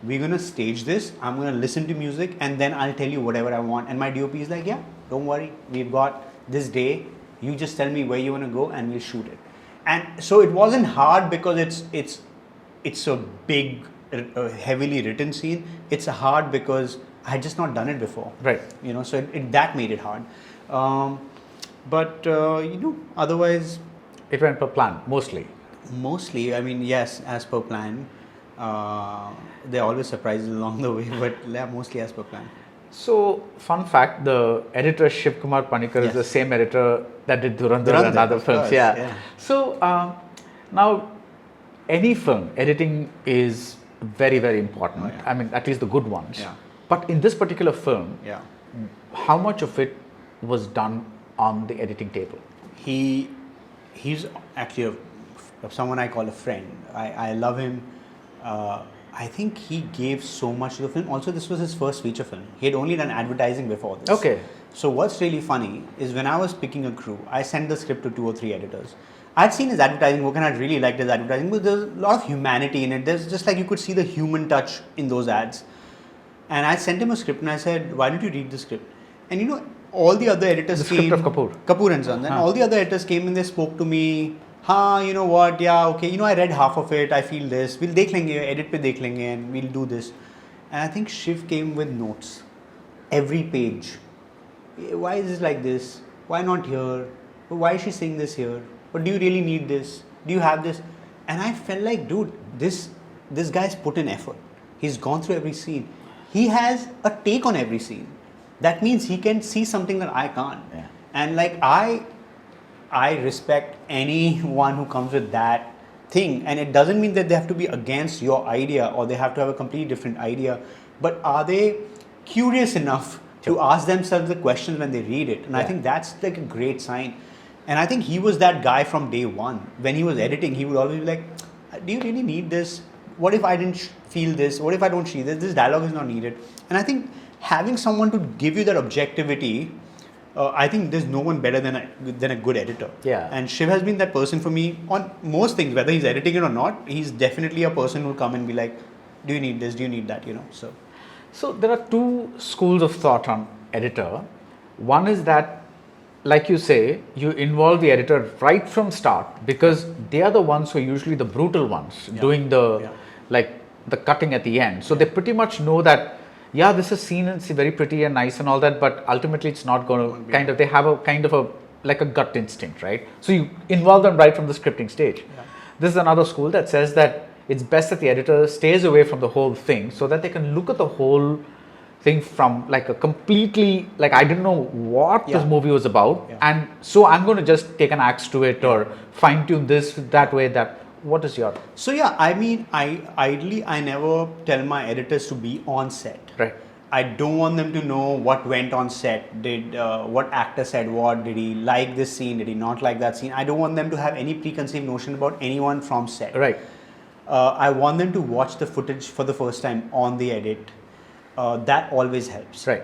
S2: we're going to stage this. I'm going to listen to music and then I'll tell you whatever I want. And my DOP is like, yeah, don't worry. We've got this day. You just tell me where you want to go and we'll shoot it. And so it wasn't hard because it's a big, heavily written scene. It's hard because I had just not done it before.
S1: Right.
S2: So that made it hard. But otherwise...
S1: It went per plan, mostly.
S2: Mostly, I mean, yes, as per plan. There are always surprises along the way, but mostly as per plan.
S1: So, fun fact, the editor Shiv Kumar Panikar is the same editor that did Dhurandhar and other films. Yeah. So, now, any film, editing is very, very important. I mean, at least the good ones.
S2: Yeah.
S1: But in this particular film, how much of it was done on the editing table?
S2: He's actually someone I call a friend. I love him. I think he gave so much to the film. Also, this was his first feature film. He had only done advertising before this.
S1: Okay.
S2: So what's really funny is when I was picking a crew, I sent the script to 2 or 3 editors. I'd seen his advertising work and I really liked his advertising, but there's a lot of humanity in it. There's just you could see the human touch in those ads. And I sent him a script and I said, why don't you read the script? And all the other editors came.
S1: The script of Kapoor.
S2: Kapoor and Sons. And all the other editors came and they spoke to me. You know what, yeah, okay, I read half of it, I feel this, we'll dekh lenge, edit pe dekh lenge and we'll do this. And I think Shiv came with notes, every page. Why is this like this? Why not here? Why is she saying this here? But do you really need this? Do you have this? And I felt like, dude, this guy's put in effort. He's gone through every scene. He has a take on every scene. That means he can see something that I can't.
S1: Yeah.
S2: And I respect anyone who comes with that thing, and it doesn't mean that they have to be against your idea or they have to have a completely different idea, but are they curious enough to ask themselves the questions when they read it. And I think that's like a great sign. And I think he was that guy from day one. When he was editing, he would always be like, do you really need this? What if I didn't feel this? What if I don't see this? This dialogue is not needed. And I think having someone to give you that objectivity, I think there's no one better than a good editor.
S1: Yeah.
S2: And Shiv has been that person for me on most things, whether he's editing it or not. He's definitely a person who'll come and be like, do you need this? Do you need that?
S1: So there are two schools of thought on editor. One is that, like you say, you involve the editor right from start because they are the ones who are usually the brutal ones doing the cutting at the end. So they pretty much know that, this is seen and very pretty and nice and all that, but ultimately it's not going to they have a kind of a gut instinct, right? So you involve them right from the scripting stage. Yeah. This is another school that says that it's best that the editor stays away from the whole thing so that they can look at the whole thing from like a completely, like I didn't know what this movie was about, and so I'm going to just take an axe to it or fine tune this that way. That what is your?
S2: So I mean, I never tell my editors to be on set.
S1: Right.
S2: I don't want them to know what went on set. Did what actor said what? Did he like this scene? Did he not like that scene? I don't want them to have any preconceived notion about anyone from set.
S1: Right.
S2: I want them to watch the footage for the first time on the edit. That always helps.
S1: Right.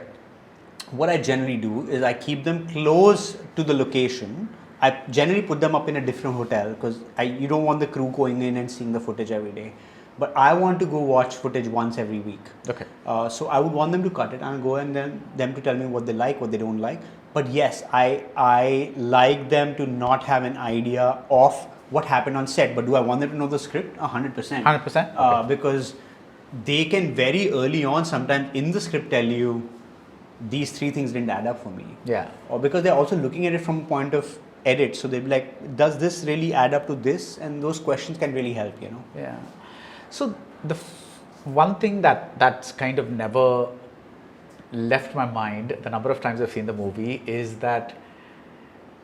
S2: What I generally do is I keep them close to the location. I generally put them up in a different hotel because you don't want the crew going in and seeing the footage every day. But I want to go watch footage once every week.
S1: Okay.
S2: So I would want them to cut it and go and then them to tell me what they like, what they don't like. But yes, I like them to not have an idea of what happened on set. But do I want them to know the script? 100%.
S1: 100%? Okay.
S2: Because they can very early on sometimes in the script tell you these three things didn't add up for me.
S1: Yeah.
S2: Or because they're also looking at it from a point of edit. So they'll be like, does this really add up to this? And those questions can really help,
S1: Yeah. So the one thing that's kind of never left my mind, the number of times I've seen the movie, is that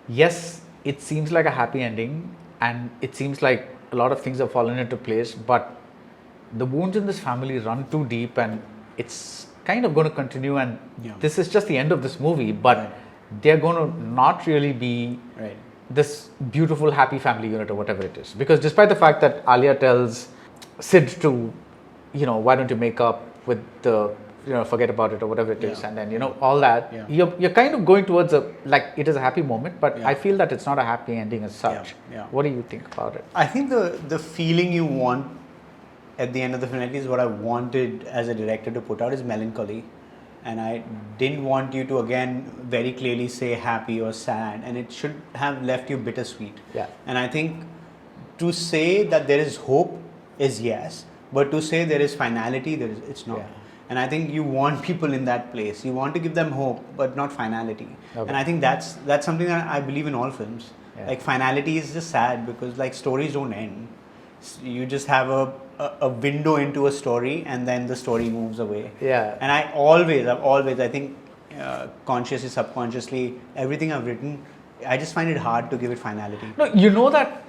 S1: yes, it seems like a happy ending and it seems like a lot of things have fallen into place, but the wounds in this family run too deep and it's kind of going to continue, and this is just the end of this movie, but they're going to not really be this beautiful happy family unit or whatever it is, because despite the fact that Alia tells Sid to, why don't you make up with the, forget about it or whatever it is, and then, all that, you're kind of going towards it is a happy moment, but I feel that it's not a happy ending as such. What do you think about it?
S2: I think the feeling you want at the end of the film, at least what I wanted as a director to put out, is melancholy. And I didn't want you to, again, very clearly say happy or sad, and it should have left you bittersweet.
S1: Yeah.
S2: And I think to say that there is hope is yes, but to say there is finality, it's not. Yeah. And I think you want people in that place. You want to give them hope, but not finality. Okay. And I think that's something that I believe in all films. Yeah. Like finality is just sad because like stories don't end. You just have a window into a story and then the story moves away.
S1: Yeah.
S2: And I've always, I think consciously, subconsciously, everything I've written, I just find it hard to give it finality.
S1: No, you know that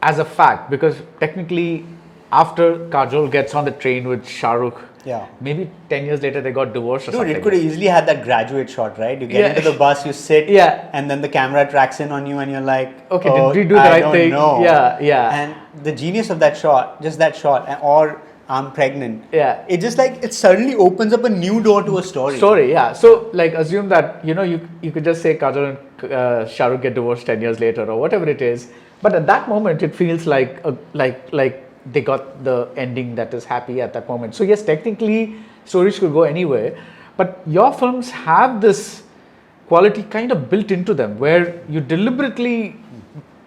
S1: as a fact, because technically after Kajol gets on the train with Shah Rukh, maybe 10 years later they got divorced or something.
S2: Dude, it could have easily had that graduate shot, right? You get into the bus, you sit, and then the camera tracks in on you and you're like,
S1: okay, did we do the right thing?
S2: Know.
S1: Yeah.
S2: And the genius of that shot, just that shot, or I'm pregnant.
S1: Yeah.
S2: It just like, it suddenly opens up a new door to a story.
S1: So like assume that, you could just say Kajol and Shah Rukh get divorced 10 years later or whatever it is. But at that moment, it feels like they got the ending that is happy at that moment. So yes, technically stories could go anywhere, but your films have this quality kind of built into them where you deliberately,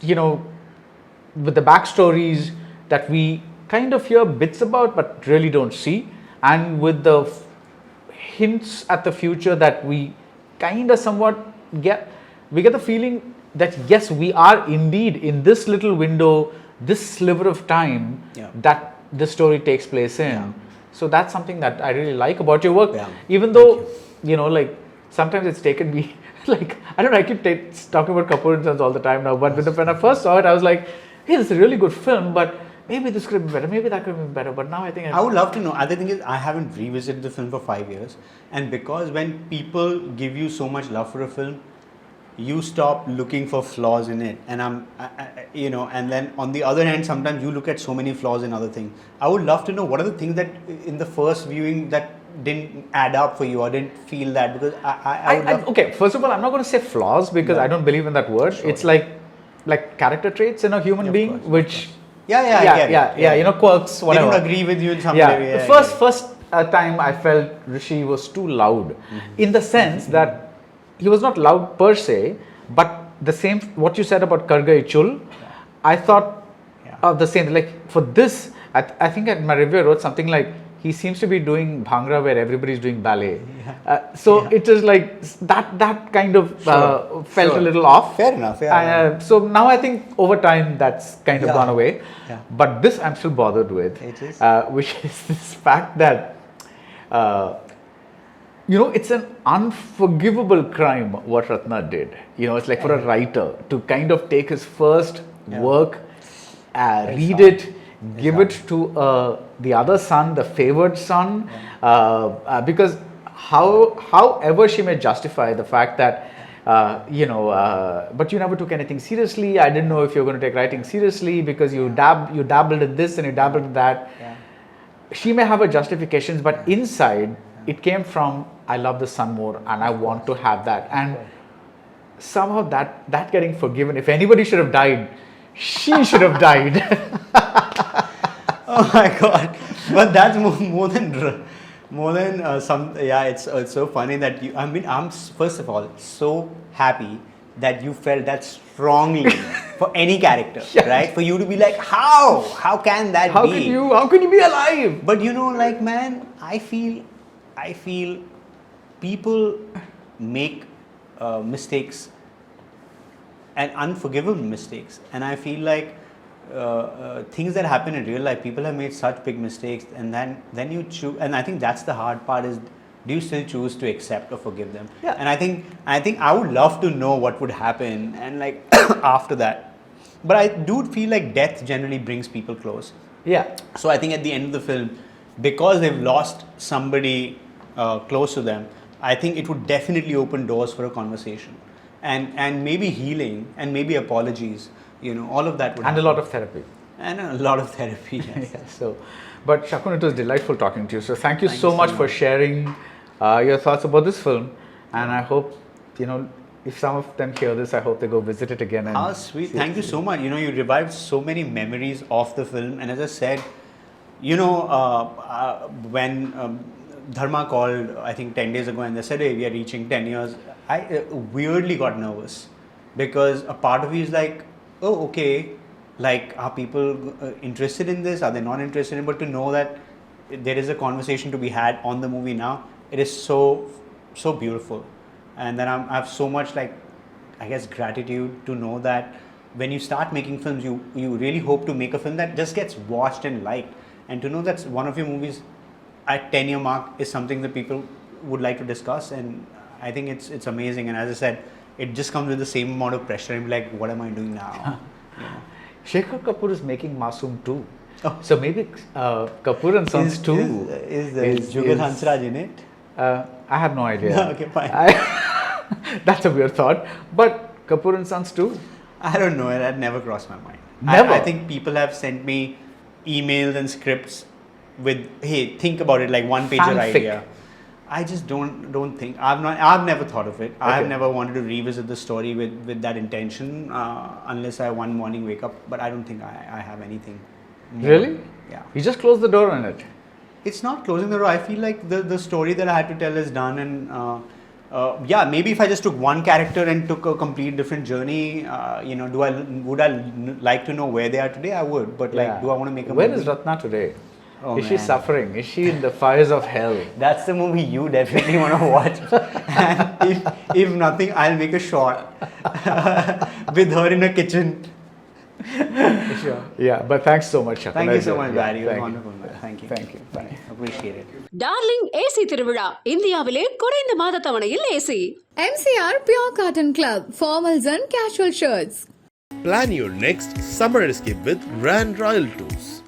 S1: with the backstories that we kind of hear bits about but really don't see, and with the hints at the future that we kind of somewhat get, we get the feeling that yes, we are indeed in this little window, this sliver of time that the story takes place in. Yeah. So that's something that I really like about your work. Yeah. Even though, sometimes it's taken me, I don't know, I keep talking about Kapoor and Sons all the time now, but when I first saw it, I was like, hey, this is a really good film, but maybe this could have been better, maybe that could have been better, but now I think
S2: I would love to know. Other thing is, I haven't revisited the film for 5 years, and because when people give you so much love for a film, you stop looking for flaws in it. And and then on the other hand, sometimes you look at so many flaws in other things. I would love to know what are the things that in the first viewing that didn't add up for you or didn't feel that, because I would love.
S1: Okay, first of all, I'm not going to say flaws because I don't believe in that word.
S2: Sure.
S1: It's like character traits in a human being,
S2: course,
S1: which
S2: I get it.
S1: quirks,
S2: They
S1: whatever.
S2: don't agree with you in some
S1: Yeah,
S2: way.
S1: the first time I felt Rishi was too loud, in the sense that he was not loud per se, but the same what you said about Gayi Chull, I thought of the same. Like for this, I think at my review I wrote something like, he seems to be doing Bhangra where everybody's doing ballet. It is like that kind of felt a little off.
S2: Fair enough.
S1: So now I think over time that's kind of gone away.
S2: Yeah.
S1: But this I'm still bothered with,
S2: It is?
S1: which is this fact that it's an unforgivable crime what Ratna did. It's like for a writer to kind of take his first work, read it, give it to the other son, the favored son, because however she may justify the fact that but you never took anything seriously. I didn't know if you were going to take writing seriously because you dabbled in this and you dabbled in that.
S2: Yeah.
S1: She may have her justifications, but inside it came from, I love the son more and I want to have that. And somehow that getting forgiven, if anybody should have died, she should have died.
S2: Oh my God! But that's more than some. Yeah, it's so funny that you. I mean, I'm first of all so happy that you felt that strongly for any character, right? For you to be like, how can that be?
S1: How can you be alive?
S2: But man, I feel people make mistakes and unforgivable mistakes, and I feel like things that happen in real life, people have made such big mistakes, and then you choose, and I think that's the hard part is, do you still choose to accept or forgive them?
S1: Yeah.
S2: And I think I would love to know what would happen and like after that, but I do feel like death generally brings people close.
S1: Yeah.
S2: So I think at the end of the film, because they've lost somebody close to them, I think it would definitely open doors for a conversation and maybe healing and maybe apologies. All of that would
S1: And
S2: happen.
S1: a lot of therapy.
S2: And a lot of therapy, yes.
S1: Yeah, but Shakun, it was delightful talking to you. So thank you
S2: Thank
S1: so
S2: you so
S1: much
S2: much
S1: for sharing your thoughts about this film. And I hope, if some of them hear this, I hope they go visit it again. And
S2: Ah, sweet. Thank you so much. You revived so many memories of the film. And as I said, when Dharma called, I think 10 days ago, and they said, hey, we are reaching 10 years, I weirdly got nervous because a part of me is like, oh, okay, like, are people interested in this? Are they not interested in it? But to know that there is a conversation to be had on the movie now, it is so beautiful. And then I have so much, like, I guess, gratitude to know that when you start making films, you really hope to make a film that just gets watched and liked. And to know that one of your movies at 10-year mark is something that people would like to discuss. And I think it's amazing. And as I said, it just comes with the same amount of pressure. I'm like, what am I doing now?
S1: Shekhar Kapoor is making Masoom 2.
S2: Oh.
S1: So maybe Kapoor and Sons 2
S2: is Jugal Hansraj in it?
S1: I have no idea.
S2: No, okay, fine.
S1: That's a weird thought. But Kapoor and Sons 2?
S2: I don't know. That never crossed my mind.
S1: Never?
S2: I think people have sent me emails and scripts with, hey, think about it, like one-pager
S1: Fanfic.
S2: idea. I just don't think. I've never thought of it. I've
S1: Okay.
S2: never wanted to revisit the story with that intention unless I one morning wake up. But I don't think I have anything more.
S1: Really?
S2: Yeah.
S1: You just closed the door on it.
S2: It's not closing the door. I feel like the story that I had to tell is done, and maybe if I just took one character and took a complete different journey, would I like to know where they are today? I would, but like, do I want to make a
S1: Where
S2: movie?
S1: is Ratna today?
S2: Oh,
S1: is she
S2: man.
S1: suffering? Is she in the fires of hell?
S2: That's the movie you definitely want to watch. And if nothing, I'll make a short with her in a kitchen. Sure.
S1: Yeah, but thanks so much, Shakun.
S2: Thank you so much,
S1: Yeah,
S2: Barry. It was
S1: thank you.
S2: wonderful. Man. Thank you.
S1: Thank you. Bye.
S2: Appreciate it.
S4: Darling AC திருவிழா இந்தியாவிலே குறைந்த மாத தவணையில் AC.
S5: MCR Pure Cotton Club, formals and casual shirts.
S6: Plan your next summer escape with Grand Royal Tours.